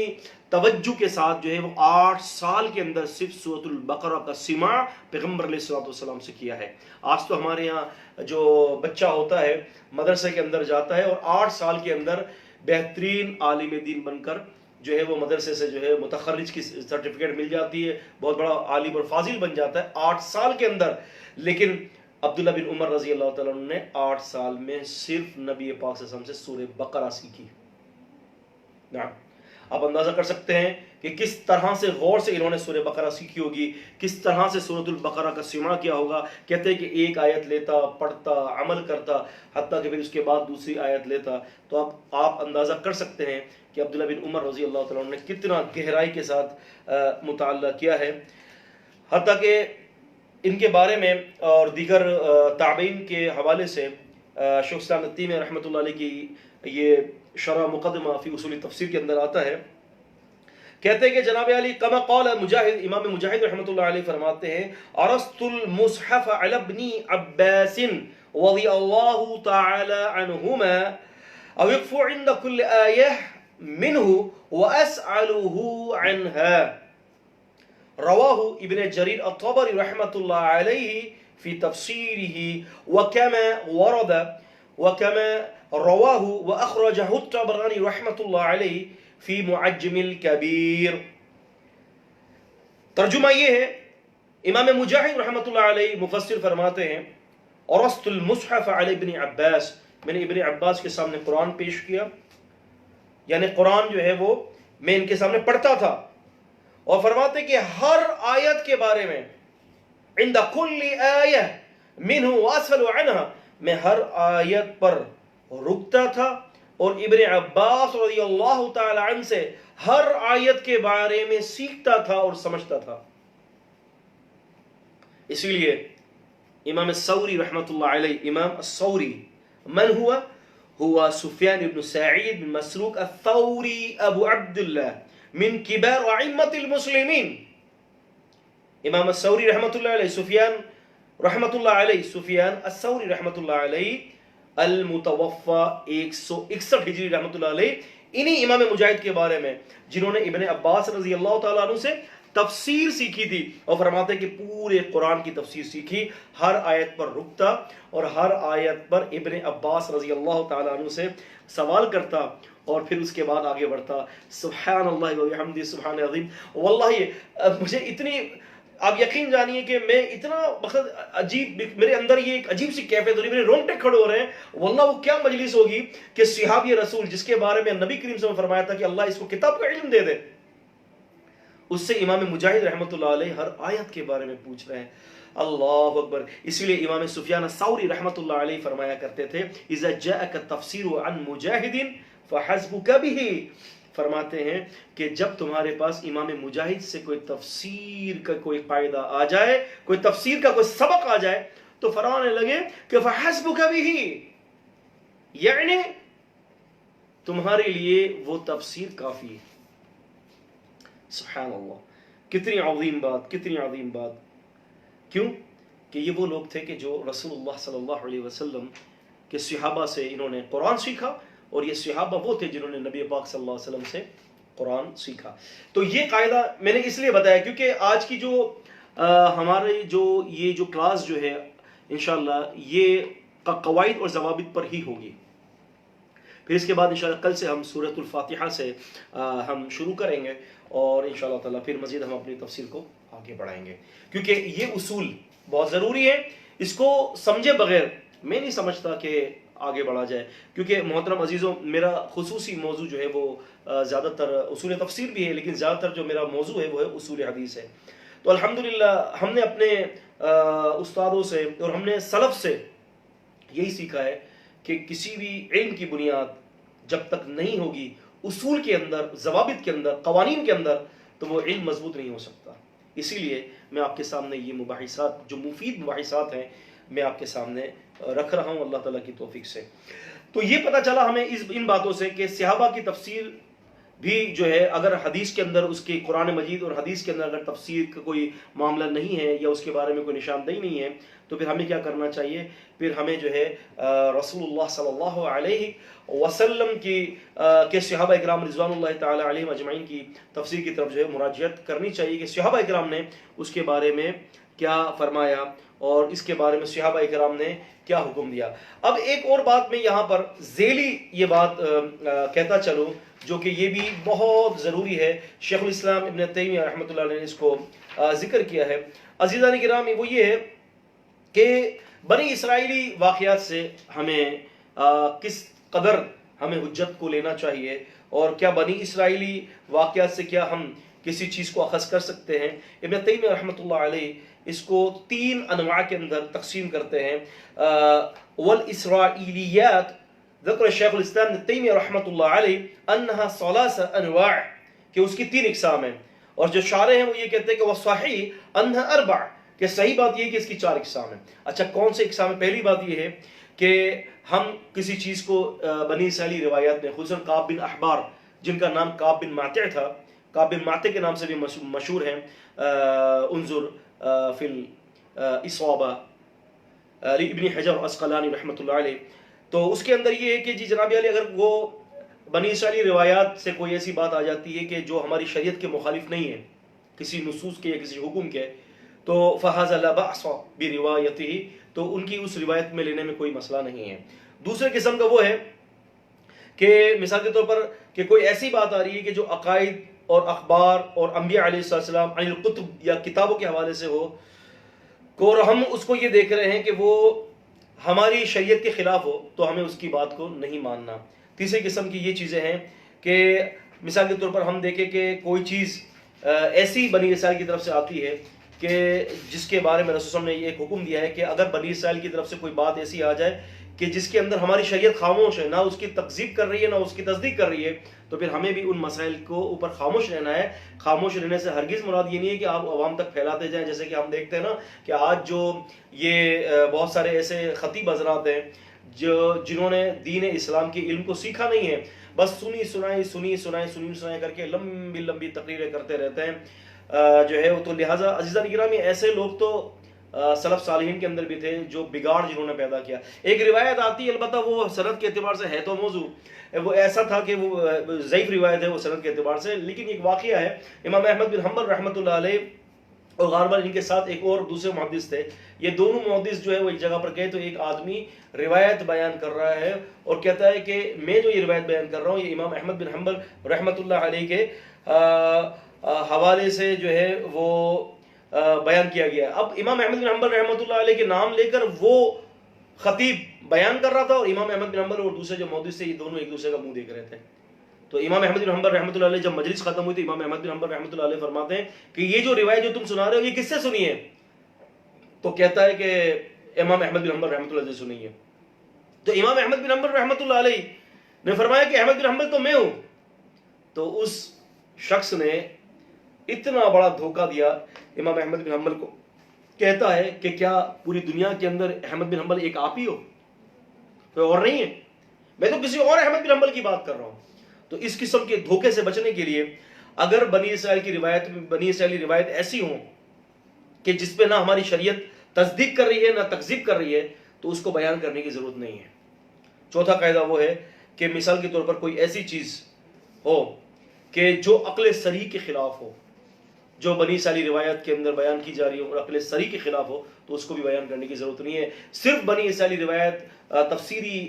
توجہ کے ساتھ جو ہے وہ 8 سال کے اندر صرف سورۃ البقرہ کا سماع پیغمبر علیہ السلام سے کیا ہے. آج تو ہمارے یہاں جو بچہ ہوتا ہے مدرسے کے اندر جاتا ہے اور 8 سال کے اندر بہترین عالم دین بن کر جو ہے وہ مدرسے سے جو ہے متخرج کی سرٹیفکیٹ مل جاتی ہے، بہت بڑا عالم اور فاضل بن جاتا ہے 8 سال کے اندر. لیکن عبداللہ بن عمر رضی اللہ تعالیٰ نے 8 سال میں صرف نبی پاک صلی اللہ علیہ وسلم سے سورہ بقرہ سیکھی. آپ اندازہ کر سکتے ہیں کہ کس طرح سے غور سے انہوں نے سورہ بقرہ سیکھی ہوگی، کس طرح سے سورۃ البقرہ کا سماع کیا ہوگا. کہتے ہیں کہ ایک آیت لیتا، پڑھتا، عمل کرتا، حتیٰ کہ پھر اس کے بعد دوسری آیت لیتا. تو آپ اندازہ کر سکتے ہیں کہ عبداللہ بن عمر رضی اللہ تعالیٰ نے کتنا گہرائی کے ساتھ مطالعہ کیا ہے. حتیٰ کہ ان کے بارے میں اور دیگر تابعین کے حوالے سے شیخ اسلام ابن تیمیہ رحمۃ اللہ علیہ کی یہ شرح مقدمہ فی اصول تفسیر کے اندر آتا ہے. کہتے ہیں کہ جناب علی کما قال مجاہد، امام مجاہد رحمۃ اللہ علیہ فرماتے ہیں ارست المصحف علی ابن عباس رضی اللہ تعالی عنہما او يقف عند كل آیہ منه واسأله عنها. رواہ ابن جریر الطبری رحمۃ اللہ علیہ فی تفسیرہ وکما رواہ واخرجہ الطبرانی رحمۃ اللہ علیہ فی معجم الکبیر. ترجمہ یہ ہے، امام مجاہد رحمۃ اللہ علیہ مفسر فرماتے ہیں ارست المصحف علی ابن عباس، میں نے ابن عباس کے سامنے قرآن پیش کیا، یعنی قرآن جو ہے وہ میں ان کے سامنے پڑھتا تھا. اور فرماتے کہ ہر آیت کے بارے میں عند کل آیہ منہ واسأل عنہ، میں ہر آیت پر رکتا تھا اور ابن عباس رضی اللہ تعالی عنہ سے ہر آیت کے بارے میں سیکھتا تھا اور سمجھتا تھا. اسی لیے امام الثوری رحمۃ اللہ علیہ، امام الثوری من هو سفیان بن سعید بن مسروق الثوری ابو عبداللہ من کبار ائمۃ المسلمین. امام الثوری رحمۃ اللہ علیہ، سفیان الثوری رحمۃ اللہ علیہ المتوفى 161 ہجری رحمۃ اللہ علیہ، انہی امام مجاہد کے بارے میں جنہوں نے ابن عباس رضی اللہ تعالیٰ عنہ سے تفسیر سیکھی تھی، اور فرماتے کہ پورے قرآن کی تفسیر سیکھی، ہر آیت پر رکتا اور ہر آیت پر ابن عباس رضی اللہ تعالیٰ عنہ سے سوال کرتا اور پھر اس کے بعد آگے بڑھتا. سبحان اللہ و بحمدہ سبحان عظیم. واللہ مجھے اتنی، آپ یقین جانیے کہ میں اتنا مقصد عجیب، میرے اندر یہ ایک عجیب سی کیفیت ہو رہی ہے، میرے رونگٹے کھڑے ہو رہے ہیں. واللہ وہ کیا مجلس ہوگی کہ صحابی رسول جس کے بارے میں نبی کریم صلی اللہ علیہ وسلم نے فرمایا تھا کہ اللہ اس کو کتاب کا علم دے دے، اس سے امام مجاہد رحمۃ اللہ علیہ ہر آیت کے بارے میں پوچھ رہے ہیں. اللہ اکبر. اسی لیے امام سفیان الثوری رحمۃ اللہ علیہ فرمایا کرتے تھے اذا جاءك التفسير عن مجاہد فحسبك به، فرماتے ہیں کہ جب تمہارے پاس امام مجاہد سے کوئی تفسیر کا کوئی قاعدہ آ جائے، کوئی تفسیر کا کوئی سبق آ جائے، تو فرمانے لگے کہ فحسبك به، یعنی تمہارے لیے وہ تفسیر کافی ہے. سبحان اللہ. کتنی عظیم بات، کتنی عظیم بات. کیوں کہ یہ وہ لوگ تھے کہ جو رسول اللہ صلی اللہ علیہ وسلم کے صحابہ سے انہوں نے قرآن سیکھا، اور یہ صحابہ وہ تھے جنہوں نے نبی پاک صلی اللہ علیہ وسلم سے قرآن سیکھا. تو یہ قاعدہ میں نے اس لیے بتایا کیونکہ آج کی جو ہمارے جو یہ جو کلاس جو ہے انشاءاللہ یہ قواعد اور ضوابط پر ہی ہوگی. پھر اس کے بعد انشاءاللہ کل سے ہم سورۃ الفاتحہ سے ہم شروع کریں گے اور انشاءاللہ تعالیٰ پھر مزید ہم اپنی تفسیر کو آگے بڑھائیں گے، کیونکہ یہ اصول بہت ضروری ہے. اس کو سمجھے بغیر میں نہیں سمجھتا کہ آگے بڑھا جائے، کیونکہ محترم عزیزوں میرا خصوصی موضوع جو ہے وہ زیادہ تر اصول تفسیر بھی ہے، لیکن زیادہ تر جو میرا موضوع ہے وہ ہے اصول حدیث ہے. تو الحمدللہ ہم نے اپنے استادوں سے اور ہم نے سلف سے یہی سیکھا ہے کہ کسی بھی علم کی بنیاد جب تک نہیں ہوگی اصول کے اندر، ضوابط کے اندر، قوانین کے اندر، تو وہ علم مضبوط نہیں ہو سکتا. اسی لیے میں آپ کے سامنے یہ مباحثات جو مفید مباحثات ہیں میں آپ کے سامنے رکھ رہا ہوں اللہ تعالیٰ کی توفیق سے. تو یہ پتہ چلا ہمیں ان باتوں سے کہ صحابہ کی تفسیر بھی جو ہے اگر حدیث کے اندر اس کی قرآن مجید اور حدیث کے اندر اگر تفسیر کا کوئی معاملہ نہیں ہے یا اس کے بارے میں کوئی نشاندہی نہیں ہے تو پھر ہمیں کیا کرنا چاہیے؟ پھر ہمیں جو ہے رسول اللہ صلی اللہ علیہ وسلم کے صحابہ اکرام رضوان اللہ تعالی علیہم اجمعین کی تفسیر کی طرف جو ہے مراجعت کرنی چاہیے کہ صحابہ اکرام نے اس کے بارے میں کیا فرمایا اور اس کے بارے میں صحابہ اکرام نے کیا حکم دیا. اب ایک اور بات میں یہاں پر ذیلی یہ بات کہتا چلوں جو کہ یہ بھی بہت ضروری ہے، شیخ الاسلام ابن تیمیہ رحمۃ اللہ علیہ نے اس کو ذکر کیا ہے. عزیزان کرام وہ یہ ہے کہ بنی اسرائیلی واقعات سے ہمیں کس قدر ہمیں حجت کو لینا چاہیے اور کیا بنی اسرائیلی واقعات سے کیا ہم کسی چیز کو اخذ کر سکتے ہیں. ابن تیمیہ رحمۃ اللہ علیہ اس کو 3 انواع کے اندر تقسیم کرتے ہیں. والاسرائیلیات ذکر شیخ الاسلام ابن تیمیہ رحمۃ اللہ علیہ انہا 3 انواع کہ اس کی 3 اقسام ہیں، اور جو شارح ہیں وہ یہ کہتے ہیں کہ والصحیح انہا 4 کہ صحیح بات یہ ہے کہ اس کی 4 اقسام ہیں. اچھا کون سے اقسام ہیں؟ پہلی بات یہ ہے کہ ہم کسی چیز کو بنی اسرائیلی روایات میں خصوصاً کعب بن احبار جن کا نام کعب بن ماطع تھا، کعب بن ماطع کے نام سے بھی مشہور ہیں، انظر فی الاصابہ ابن حجر عسقلانی رحمۃ اللہ علیہ. تو اس کے اندر یہ ہے کہ جی جناب علی اگر وہ بنی اسرائیلی روایات سے کوئی ایسی بات آ جاتی ہے کہ جو ہماری شریعت کے مخالف نہیں ہے، کسی نصوص کے یا کسی حکم کے، تو فَهَذَا لَا بَأْسَ بِرِوَایَتِهِ تو ان کی اس روایت میں لینے میں کوئی مسئلہ نہیں ہے. دوسرے قسم کا وہ ہے کہ مثال کے طور پر کہ کوئی ایسی بات آ رہی ہے کہ جو عقائد اور اخبار اور انبیاء علیہ السلام عن القتب یا کتابوں کے حوالے سے ہو اور ہم اس کو یہ دیکھ رہے ہیں کہ وہ ہماری شریعت کے خلاف ہو تو ہمیں اس کی بات کو نہیں ماننا. تیسری قسم کی یہ چیزیں ہیں کہ مثال کے طور پر ہم دیکھیں کہ کوئی چیز ایسی بنی اسرائیل کی طرف سے آتی ہے کہ جس کے بارے میں رسول صلی اللہ علیہ وسلم نے یہ حکم دیا ہے کہ اگر بنی اسرائیل کی طرف سے کوئی بات ایسی آ جائے کہ جس کے اندر ہماری شریعت خاموش ہے، نہ اس کی تکذیب کر رہی ہے نہ اس کی تصدیق کر رہی ہے، تو پھر ہمیں بھی ان مسائل کو اوپر خاموش رہنا ہے. خاموش رہنے سے ہرگز مراد یہ نہیں ہے کہ آپ عوام تک پھیلاتے جائیں، جیسے کہ ہم دیکھتے ہیں نا کہ آج جو یہ بہت سارے ایسے خطیب حضرات ہیں جنہوں نے دین اسلام کے علم کو سیکھا نہیں ہے، بس سنی سنائیں کر کے لمبی لمبی تقریریں کرتے رہتے ہیں جو ہے. تو لہٰذا عزیزان گرامی ایسے لوگ تو سلف صالحین کے اندر بھی تھے جو بگاڑ جنہوں نے پیدا کیا. ایک روایت آتی ہے، البتہ وہ سند کے اعتبار سے ہے تو موضوع، وہ ایسا تھا کہ وہ ضعیف روایت ہے وہ سند کے اعتبار سے، لیکن ایک واقعہ ہے. امام احمد بن حنبل رحمۃ اللہ علیہ اور غالباً ان کے ساتھ ایک اور دوسرے محدث تھے، یہ دونوں محدث جو ہے وہ ایک جگہ پر گئے تو ایک آدمی روایت بیان کر رہا ہے اور کہتا ہے کہ میں جو یہ روایت بیان کر رہا ہوں یہ امام احمد بن حنبل رحمۃ اللہ علیہ کے حوالے سے جو ہے وہ بیان کیا گیا. اب امام احمد بن حنبل رحمۃ اللہ علیہ کے نام لے کر وہ خطیب بیان کر رہا تھا اور امام احمد بن حنبل اور دوسرے جو محدث تھے یہ دونوں ایک دوسرے کا منہ دیکھ رہے تھے. تو امام احمد بن حنبل رحمۃ اللہ علیہ جب مجلس ختم ہوئی تو امام احمد بن حنبل رحمۃ اللہ علیہ فرماتے ہیں کہ یہ جو روایت جو تم سنا رہے ہو یہ کس سے سنی ہے؟ تو کہتا ہے کہ امام احمد بن حنبل رحمۃ اللہ علیہ سے سنی ہے. تو امام احمد بن حنبل رحمۃ اللہ علیہ نے فرمایا کہ احمد بن حنبل تو میں ہوں. تو اس شخص نے اتنا بڑا دھوکہ دیا امام احمد بن حنبل کو، کہتا ہے کہ کیا پوری دنیا کے اندر احمد بن حنبل ایک آپ ہی ہو، کوئی اور نہیں ہے؟ میں تو کسی اور احمد بن حنبل کی بات کر رہا ہوں. تو اس قسم کے دھوکے سے بچنے کے لیے اگر بنی اسرائیلی روایت ایسی ہوں کہ جس پہ نہ ہماری شریعت تصدیق کر رہی ہے نہ تکذیب کر رہی ہے تو اس کو بیان کرنے کی ضرورت نہیں ہے. چوتھا قاعدہ وہ ہے کہ مثال کے طور پر کوئی ایسی چیز ہو کہ جو عقل صریح کے خلاف ہو، جو بنی اسرائیلی روایت کے اندر بیان کی جا رہی ہو اور عقل سری کے خلاف ہو تو اس کو بھی بیان کرنے کی ضرورت نہیں ہے. صرف بنی اسرائیلی روایت تفسیری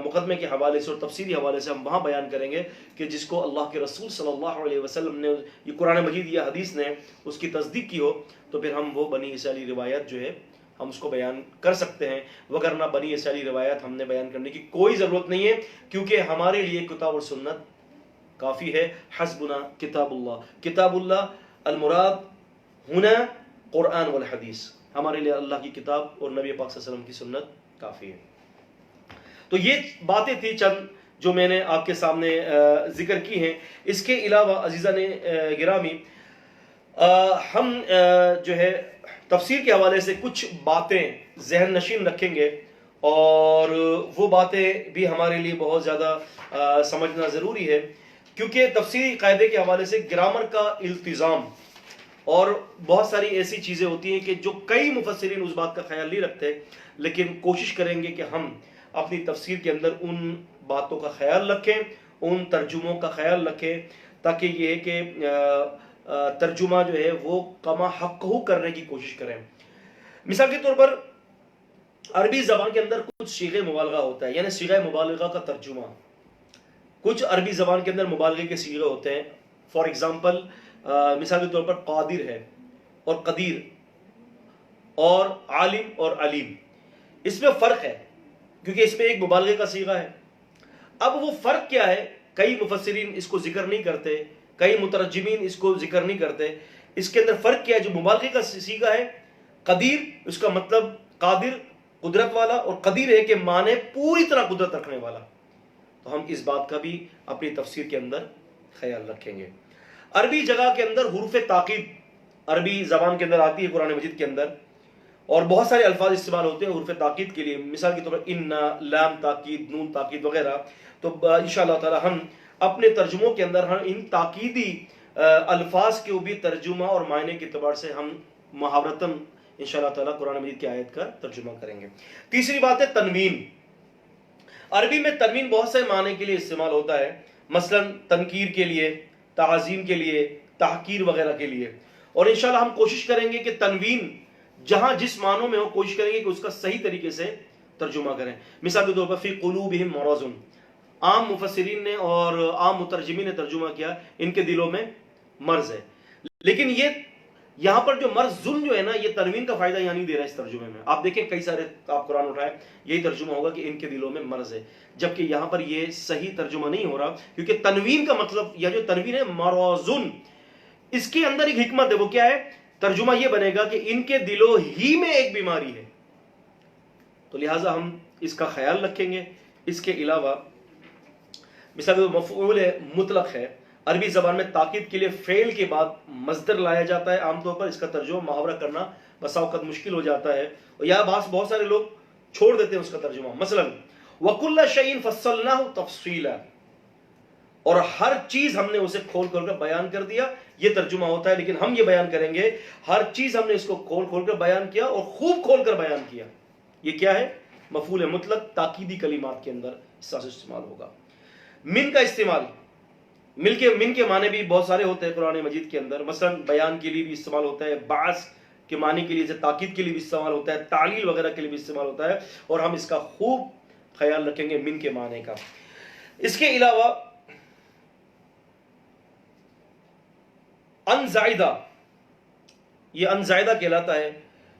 مقدمے کے حوالے سے اور تفسیری حوالے سے ہم وہاں بیان کریں گے کہ جس کو اللہ کے رسول صلی اللہ علیہ وسلم نے یہ قرآن مجید یا حدیث نے اس کی تصدیق کی ہو, تو پھر ہم وہ بنی اسرائیلی روایت جو ہے ہم اس کو بیان کر سکتے ہیں. وگرنہ بنی اسرائیلی روایت ہم نے بیان کرنے کی کوئی ضرورت نہیں ہے, کیونکہ ہمارے لیے کتاب اور سنت کافی ہے. حسبنا کتاب اللہ, کتاب اللہ المراد ہنا قرآن والحدیث, ہمارے لیے اللہ کی کتاب اور نبی پاک صلی اللہ علیہ وسلم کی سنت کافی ہے. تو یہ باتیں تھی چند جو میں نے آپ کے سامنے ذکر کی ہیں. اس کے علاوہ عزیزان گرامی, ہم جو ہے تفسیر کے حوالے سے کچھ باتیں ذہن نشین رکھیں گے, اور وہ باتیں بھی ہمارے لیے بہت زیادہ سمجھنا ضروری ہے, کیونکہ تفسیری قاعدے کے حوالے سے گرامر کا التزام اور بہت ساری ایسی چیزیں ہوتی ہیں کہ جو کئی مفسرین اس بات کا خیال نہیں رکھتے, لیکن کوشش کریں گے کہ ہم اپنی تفسیر کے اندر ان باتوں کا خیال رکھیں, ان ترجموں کا خیال رکھیں, تاکہ یہ ہے کہ ترجمہ جو ہے وہ کما حق کرنے کی کوشش کریں. مثال کے طور پر عربی زبان کے اندر کچھ صیغہ مبالغہ ہوتا ہے, یعنی صیغہ مبالغہ کا ترجمہ. کچھ عربی زبان کے اندر مبالغے کے صیغے ہوتے ہیں. فار ایگزامپل مثال کے طور پر قادر ہے اور قدیر اور عالم اور علیم, اس میں فرق ہے کیونکہ اس میں ایک مبالغے کا صیغہ ہے. اب وہ فرق کیا ہے, کئی مفسرین اس کو ذکر نہیں کرتے, کئی مترجمین اس کو ذکر نہیں کرتے. اس کے اندر فرق کیا ہے, جو مبالغے کا صیغہ ہے قدیر, اس کا مطلب قادر قدرت والا, اور قدیر ہے کہ معنی پوری طرح قدرت رکھنے والا. تو ہم اس بات کا بھی اپنی تفسیر کے اندر خیال رکھیں گے. عربی جگہ کے اندر حروف تاکید عربی زبان کے اندر آتی ہے قرآن مجید کے اندر, اور بہت سارے الفاظ استعمال ہوتے ہیں حروف تاکید کے لیے. مثال کے طور پر ان, لام تاکید, نون تاکید وغیرہ. تو انشاءاللہ تعالی ہم اپنے ترجموں کے اندر ہم ان تاکیدی الفاظ کے بھی ترجمہ اور معنی کے اعتبار سے ہم محاورتاً انشاءاللہ تعالی قرآن مجید کی آیت کا ترجمہ کریں گے. تیسری بات ہے تنوین. عربی میں تنوین بہت سے معنی کے لیے استعمال ہوتا ہے, مثلا تنکیر کے لیے, تعظیم کے لیے, تحقیر وغیرہ کے لیے. اور انشاءاللہ ہم کوشش کریں گے کہ تنوین جہاں جس معنوں میں ہو کوشش کریں گے کہ اس کا صحیح طریقے سے ترجمہ کریں. مثال کے طور پر فی قلوبہم مرض, عام مفسرین نے اور عام مترجمین نے ترجمہ کیا ان کے دلوں میں مرض ہے, لیکن یہ یہاں پر جو مرض جو ہے نا, یہ تنوین کا فائدہ یہاں نہیں دے رہا اس ترجمے میں. آپ دیکھیں کئی سارے آپ قرآن اٹھائیں یہی ترجمہ ہوگا کہ ان کے دلوں میں مرض ہے, جبکہ یہاں پر یہ صحیح ترجمہ نہیں ہو رہا, کیونکہ تنوین کا مطلب یا جو تنوین ہے مرضن, اس کے اندر ایک حکمت ہے. وہ کیا ہے؟ ترجمہ یہ بنے گا کہ ان کے دلوں ہی میں ایک بیماری ہے. تو لہٰذا ہم اس کا خیال رکھیں گے. اس کے علاوہ مثال مفعول مطلق ہے, عربی زبان میں تاکید کے لیے فعل کے بعد مصدر لایا جاتا ہے. عام طور پر اس کا ترجمہ محاورہ کرنا بسا اوقات مشکل ہو جاتا ہے, اور یا بہت سارے لوگ چھوڑ دیتے ہیں اس کا ترجمہ. مثلا وَكُلَّ شَيْءٍ فَصَّلْنَاهُ تَفْصِيلًا, اور ہر چیز ہم نے اسے کھول کھول کر بیان کر دیا, یہ ترجمہ ہوتا ہے. لیکن ہم یہ بیان کریں گے ہر چیز ہم نے اس کو کھول کھول کر بیان کیا اور خوب کھول کر بیان کیا. یہ کیا ہے؟ مفعول مطلق تاکیدی کلمات کے اندر اس طرح سے استعمال ہوگا. من کا استعمال, من کے معنی بھی بہت سارے ہوتے ہیں قرآن مجید کے اندر. مثلا بیان کے لیے بھی استعمال ہوتا ہے, بعث کے معنی کے لیے, جیسے تاکید کے لیے بھی استعمال ہوتا ہے, تعلیل وغیرہ کے لیے بھی استعمال ہوتا ہے, اور ہم اس کا خوب خیال رکھیں گے من کے معنی کا. اس کے علاوہ ان زائدہ, یہ ان زائدہ کہلاتا ہے.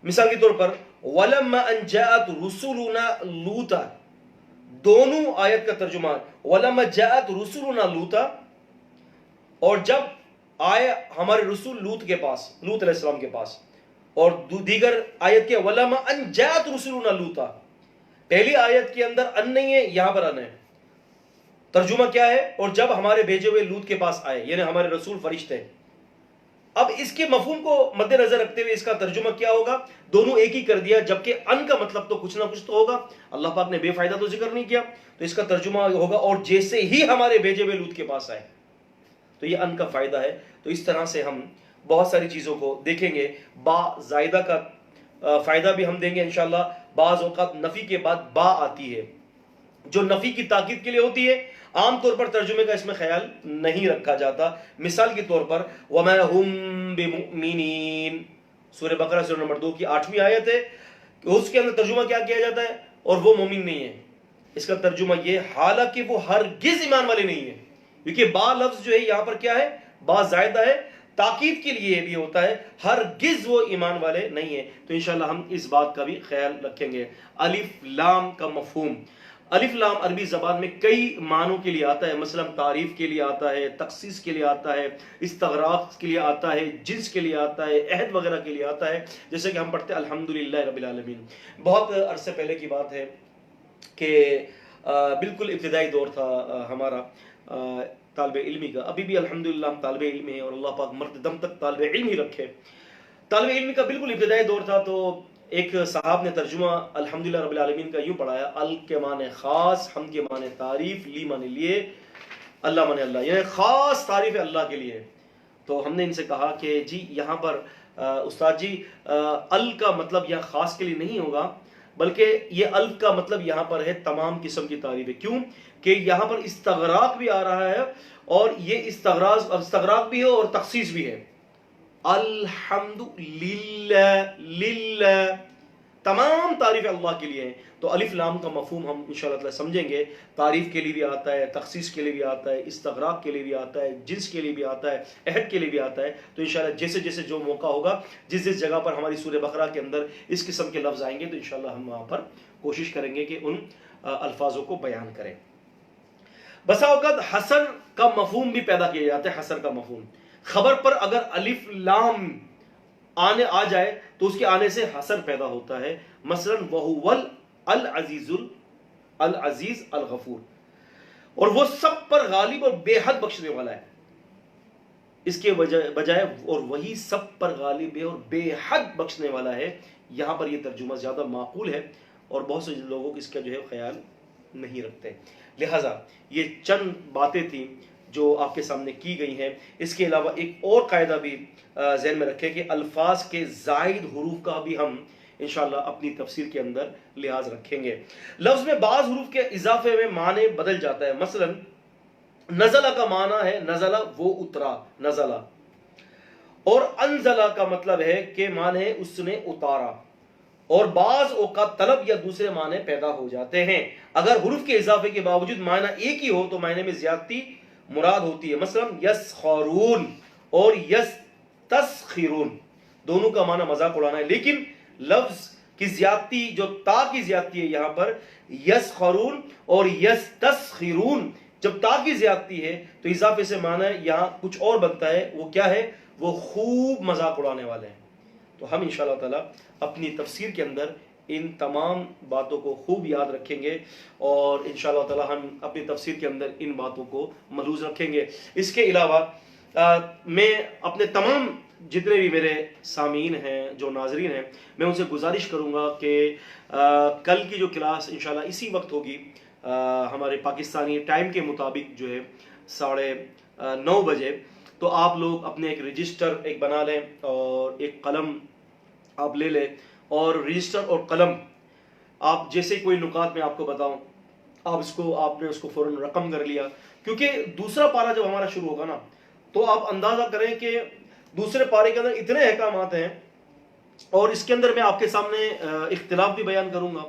مثال کے طور پر وَلَمَّا أَن جَاءَتْ رُسُلُنَا لُوطًا, دونوں آیت کا ترجمہ وَلَمَّا جَاءَتْ رُسُلُنَا لُوطًا, اور جب آئے ہمارے رسول لوط کے پاس, لوط علیہ السلام کے پاس. اور دیگر آیت کے وَلَمَّا أَن جَاءَتْ رُسُلُنَا لُوطًا, پہلی آیت کے اندر ان نہیں ہے, یہاں پر ان ہے. ترجمہ کیا ہے؟ اور جب ہمارے بھیجے ہوئے لوط کے پاس آئے, یعنی ہمارے رسول فرشتے. اب اس کے مفہوم کو مد نظر رکھتے ہوئے اس کا ترجمہ کیا ہوگا؟ دونوں ایک ہی کر دیا, جبکہ ان کا مطلب تو کچھ نہ کچھ تو ہوگا. اللہ پاک نے بے فائدہ تو ذکر نہیں کیا, تو اس کا ترجمہ ہوگا اور جیسے ہی ہمارے بھیجے ہوئے لوط کے پاس آئے. تو یہ ان کا فائدہ ہے. تو اس طرح سے ہم بہت ساری چیزوں کو دیکھیں گے. با زائدہ کا فائدہ بھی ہم دیں گے انشاءاللہ. بعض اوقات نفی کے بعد با آتی ہے, جو نفی کی تاکید کے لیے ہوتی ہے، عام طور پر ترجمے کا اس میں خیال نہیں رکھا جاتا. مثال کے طور پر وَمَا هُمْ بِمُؤْمِنِينَ، سورہ بقرہ سورہ نمبر 2 کی 8ویں آیت ہے. اس کے اندر ترجمہ کیا کیا جاتا ہے؟ اور وہ مومن نہیں ہے. اس کا ترجمہ یہ، حالانکہ وہ ہرگز ایمان والے نہیں ہیں. کیونکہ با لفظ جو ہے یہاں پر کیا ہے؟ با زائدہ ہے، تاکید کے لیے بھی ہوتا ہے، ہرگز وہ ایمان والے نہیں ہیں. تو انشاءاللہ ہم اس بات کا بھی خیال رکھیں گے. الف لام کا مفہوم. الف لام عربی زبان میں کئی معنوں کے لیے آتا ہے. مثلا تعریف کے لیے آتا ہے، تخصیص کے لیے آتا ہے، استغراق کے لیے آتا ہے، جنس کے لیے آتا ہے، عہد وغیرہ کے لیے آتا ہے. جیسے کہ ہم پڑھتے ہیں الحمدللہ رب العالمین. بہت عرصے پہلے کی بات ہے کہ بالکل ابتدائی دور تھا ہمارا طالب علمی کا. ابھی بھی الحمدللہ ہم طالب علم ہیں، اور اللہ پاک مرتے دم تک طالب علم ہی رکھے. طالب علمی کا بالکل ابتدائی دور تھا. تو ایک صاحب نے ترجمہ الحمدللہ رب العالمین کا یوں پڑھایا: ال کے معنی خاص، ہم کے معنی تعریف، لی معنی لیے، اللہ معنی اللہ، یعنی خاص تعریف ہے اللہ کے لیے. تو ہم نے ان سے کہا کہ جی یہاں پر استاد جی ال کا مطلب یہاں خاص کے لیے نہیں ہوگا، بلکہ یہ الف کا مطلب یہاں پر ہے تمام قسم کی تعریف ہے. کیوں کہ یہاں پر استغراق بھی آ رہا ہے، اور یہ استغراق بھی ہے اور تخصیص بھی ہے. الحمد للہ، تمام تعریف اللہ کے لیے ہیں. تو الف لام کا مفہوم ہم انشاءاللہ تعالی سمجھیں گے. تعریف کے لیے بھی آتا ہے، تخصیص کے لیے بھی آتا ہے، استغراق کے لیے بھی آتا ہے، جنس کے لیے بھی آتا ہے، عہد کے لیے بھی آتا ہے. تو انشاءاللہ جیسے جیسے جو موقع ہوگا، جس جس جگہ پر ہماری سورہ بقرہ کے اندر اس قسم کے لفظ آئیں گے، تو انشاءاللہ ہم وہاں پر کوشش کریں گے کہ ان الفاظوں کو بیان کریں. بسا اوقات حسر کا مفہوم بھی پیدا کیا جاتا ہے. حسر کا مفہوم، خبر پر اگر الف لام آنے آ جائے تو اس کے آنے سے حسر پیدا ہوتا ہے. مثلا وَهُوَ العزیز الغفور، اور وہ سب پر غالب اور بے حد بخشنے والا ہے. اس کے بجائے اور وہی سب پر غالب ہے اور بے حد بخشنے والا ہے. یہاں پر یہ ترجمہ زیادہ معقول ہے، اور بہت سے لوگوں اس کا جو ہے خیال نہیں رکھتے. لہٰذا یہ چند باتیں تھیں جو آپ کے سامنے کی گئی ہیں. اس کے علاوہ ایک اور قاعدہ بھی ذہن میں رکھیں کہ الفاظ کے زائد حروف کا بھی ہم انشاءاللہ اپنی تفسیر کے اندر لحاظ رکھیں گے. لفظ میں بعض حروف کے اضافے میں معنی بدل جاتا ہے. مثلا نزلہ کا معنی ہے نزلہ وہ اترا، نزلہ، اور انزلہ کا مطلب ہے کہ معنی ہے اس نے اتارا. اور بعض اوقات طلب یا دوسرے معنی پیدا ہو جاتے ہیں. اگر حروف کے اضافے کے باوجود معنی ایک ہی ہو تو معنی میں زیادتی مراد ہوتی ہے. مثلا یسخرون اور یستسخرون، دونوں کا معنی مذاق اڑانا ہے، لیکن لفظ کی زیادتی جو تا کی زیادتی ہے یہاں پر یسخرون اور یستسخرون، جب تا کی زیادتی ہے تو اضافے سے معنی یہاں کچھ اور بنتا ہے. وہ کیا ہے؟ وہ خوب مذاق اڑانے والے ہیں. تو ہم انشاءاللہ تعالی اپنی تفسیر کے اندر ان تمام باتوں کو خوب یاد رکھیں گے، اور انشاءاللہ تعالی ہم اپنی تفسیر کے اندر ان باتوں کو ملحوظ رکھیں گے. اس کے علاوہ میں اپنے تمام جتنے بھی میرے سامعین ہیں، جو ناظرین ہیں، میں ان سے گزارش کروں گا کہ کل کی جو کلاس انشاءاللہ اسی وقت ہوگی، ہمارے پاکستانی ٹائم کے مطابق جو ہے 9:30 بجے. تو آپ لوگ اپنے ایک رجسٹر ایک بنا لیں اور ایک قلم آپ لے لیں، اور رجسٹر اور قلم آپ جیسے کوئی نکات میں آپ کو بتاؤں، آپ نے اس کو فوراً رقم کر لیا. کیونکہ دوسرا پارہ جب ہمارا شروع ہوگا نا، تو آپ اندازہ کریں کہ دوسرے پارے کے اندر اتنے احکامات ہیں، اور اس کے اندر میں آپ کے سامنے اختلاف بھی بیان کروں گا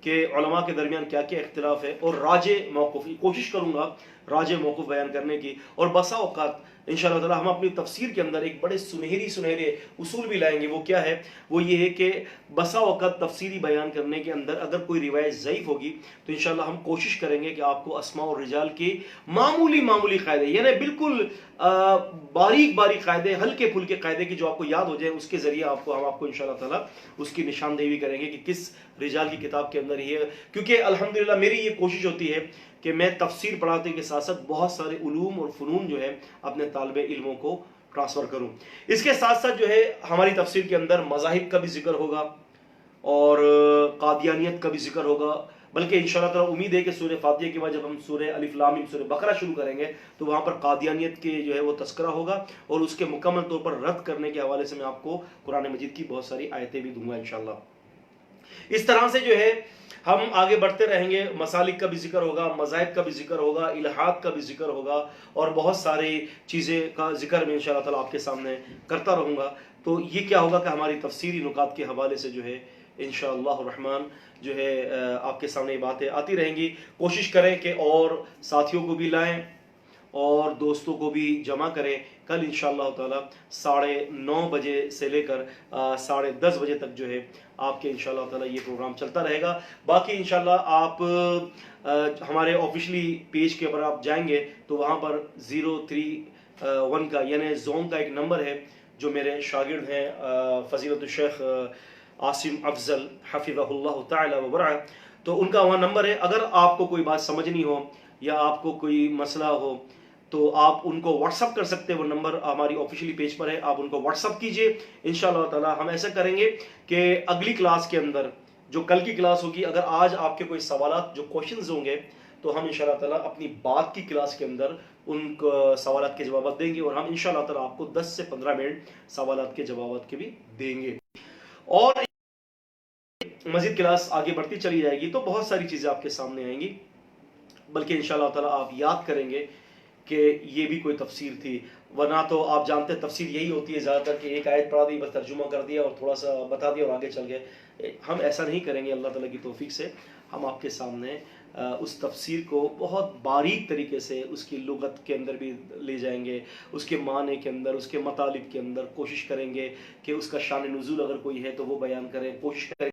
کہ علماء کے درمیان کیا کیا اختلاف ہے، اور راجح موقف کوشش کروں گا راجح موقف بیان کرنے کی. اور بسا اوقات انشاءاللہ تعالی ہم اپنی تفسیر کے اندر ایک بڑے سنہرے اصول بھی لائیں گے. وہ کیا ہے؟ وہ یہ ہے کہ بسا اوقات تفسیری بیان کرنے کے اندر اگر کوئی روایت ضعیف ہوگی تو انشاءاللہ ہم کوشش کریں گے کہ آپ کو اسماء اور رجال کے معمولی قاعدے، یعنی بالکل باریک قاعدے، ہلکے پھلکے قاعدے کی جو آپ کو یاد ہو جائے، اس کے ذریعے ہم آپ کو انشاءاللہ تعالی اس کی نشاندہی بھی کریں گے کہ کس رجال کی کتاب کے اندر یہ ہے. کیونکہ الحمدللہ میری یہ کوشش ہوتی ہے کہ میں تفسیر پڑھاتے کے ساتھ ساتھ بہت سارے علوم اور فنون جو ہے اپنے طالب علموں کو ٹرانسفر کروں. اس کے ساتھ ساتھ جو ہے ہماری تفسیر کے اندر مذاہب کا بھی ذکر ہوگا اور قادیانیت کا بھی ذکر ہوگا. بلکہ انشاءاللہ تعالی امید ہے کہ سورہ فاتحہ کے بعد جب ہم سورہ الف لام میم سورہ بقرہ شروع کریں گے تو وہاں پر قادیانیت کے جو ہے وہ تذکرہ ہوگا، اور اس کے مکمل طور پر رد کرنے کے حوالے سے میں آپ کو قرآن مجید کی بہت ساری آیتیں بھی دوں گا انشاءاللہ. اس طرح سے جو ہے ہم آگے بڑھتے رہیں گے، مسالک کا بھی ذکر ہوگا، مذاہب کا بھی ذکر ہوگا، الہات کا بھی ذکر ہوگا، اور بہت ساری چیزیں کا ذکر میں انشاءاللہ تعالیٰ آپ کے سامنے کرتا رہوں گا۔ تو یہ کیا ہوگا کہ ہماری تفسیری نکات کے حوالے سے جو ہے انشاءاللہ الرحمن جو ہے آپ کے سامنے یہ باتیں آتی رہیں گی۔ کوشش کریں کہ اور ساتھیوں کو بھی لائیں اور دوستوں کو بھی جمع کریں۔ کل انشاءاللہ تعالیٰ 9:30 بجے سے لے کر 10:30 بجے تک جو ہے آپ کے انشاءاللہ تعالیٰ یہ پروگرام چلتا رہے گا۔ باقی انشاءاللہ آپ ہمارے آفیشلی پیج کے اوپر آپ جائیں گے تو وہاں پر 031 کا یعنی زوم کا ایک نمبر ہے، جو میرے شاگرد ہیں فضیلت الشیخ عاصم افضل حفظہ اللہ تعالی وبرعہ، تو ان کا وہاں نمبر ہے۔ اگر آپ کو کوئی بات سمجھنی ہو یا آپ کو کوئی مسئلہ ہو تو آپ ان کو واٹس اپ کر سکتے ہیں، وہ نمبر ہماری آفیشیلی پیج پر ہے، آپ ان کو واٹس اپ کیجئے۔ انشاءاللہ تعالی ہم ایسا کریں گے کہ اگلی کلاس کے اندر جو کل کی کلاس ہوگی، اگر آج آپ کے کوئی سوالات جو کوشچنز ہوں گے تو ہم انشاءاللہ تعالی اپنی بات کی کلاس کے اندر ان کو سوالات کے جوابات دیں گے، اور ہم انشاءاللہ تعالی آپ کو 10 سے 15 منٹ سوالات کے جوابات کے بھی دیں گے۔ اور مزید کلاس آگے بڑھتی چلی جائے گی تو بہت ساری چیزیں آپ کے سامنے آئیں گی، بلکہ انشاءاللہ تعالی آپ یاد کریں گے کہ یہ بھی کوئی تفسیر تھی، ورنہ تو آپ جانتے ہیں تفسیر یہی ہوتی ہے زیادہ تر کہ ایک آیت پڑھا دی، بس ترجمہ کر دیا اور تھوڑا سا بتا دیا اور آگے چل گئے۔ ہم ایسا نہیں کریں گے، اللہ تعالیٰ کی توفیق سے ہم آپ کے سامنے اس تفسیر کو بہت باریک طریقے سے اس کی لغت کے اندر بھی لے جائیں گے، اس کے معنی کے اندر، اس کے مطالب کے اندر کوشش کریں گے کہ اس کا شان نزول اگر کوئی ہے تو وہ بیان کریں، کوشش کریں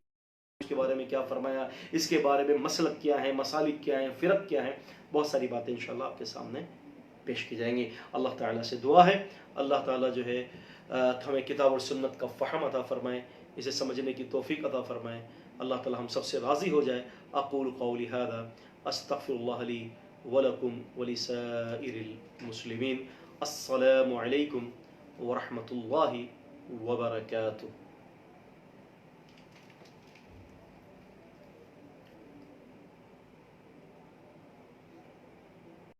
اس کے بارے میں کیا فرمایا، اس کے بارے میں مسلک کیا ہے، مسالک کیا ہیں، فرق کیا ہیں، بہت ساری باتیں انشاءاللہ آپ کے سامنے پیش کی جائیں گی۔ اللہ تعالیٰ سے دعا ہے اللہ تعالیٰ جو ہے ہمیں کتاب اور سنت کا فہم عطا فرمائے، اسے سمجھنے کی توفیق عطا فرمائے، اللہ تعالیٰ ہم سب سے راضی ہو جائے۔ اقول قولی ھذا استغفر اللہ لی ولکم ولسائر المسلمین۔ السلام علیکم ورحمۃ اللہ وبرکاتہ۔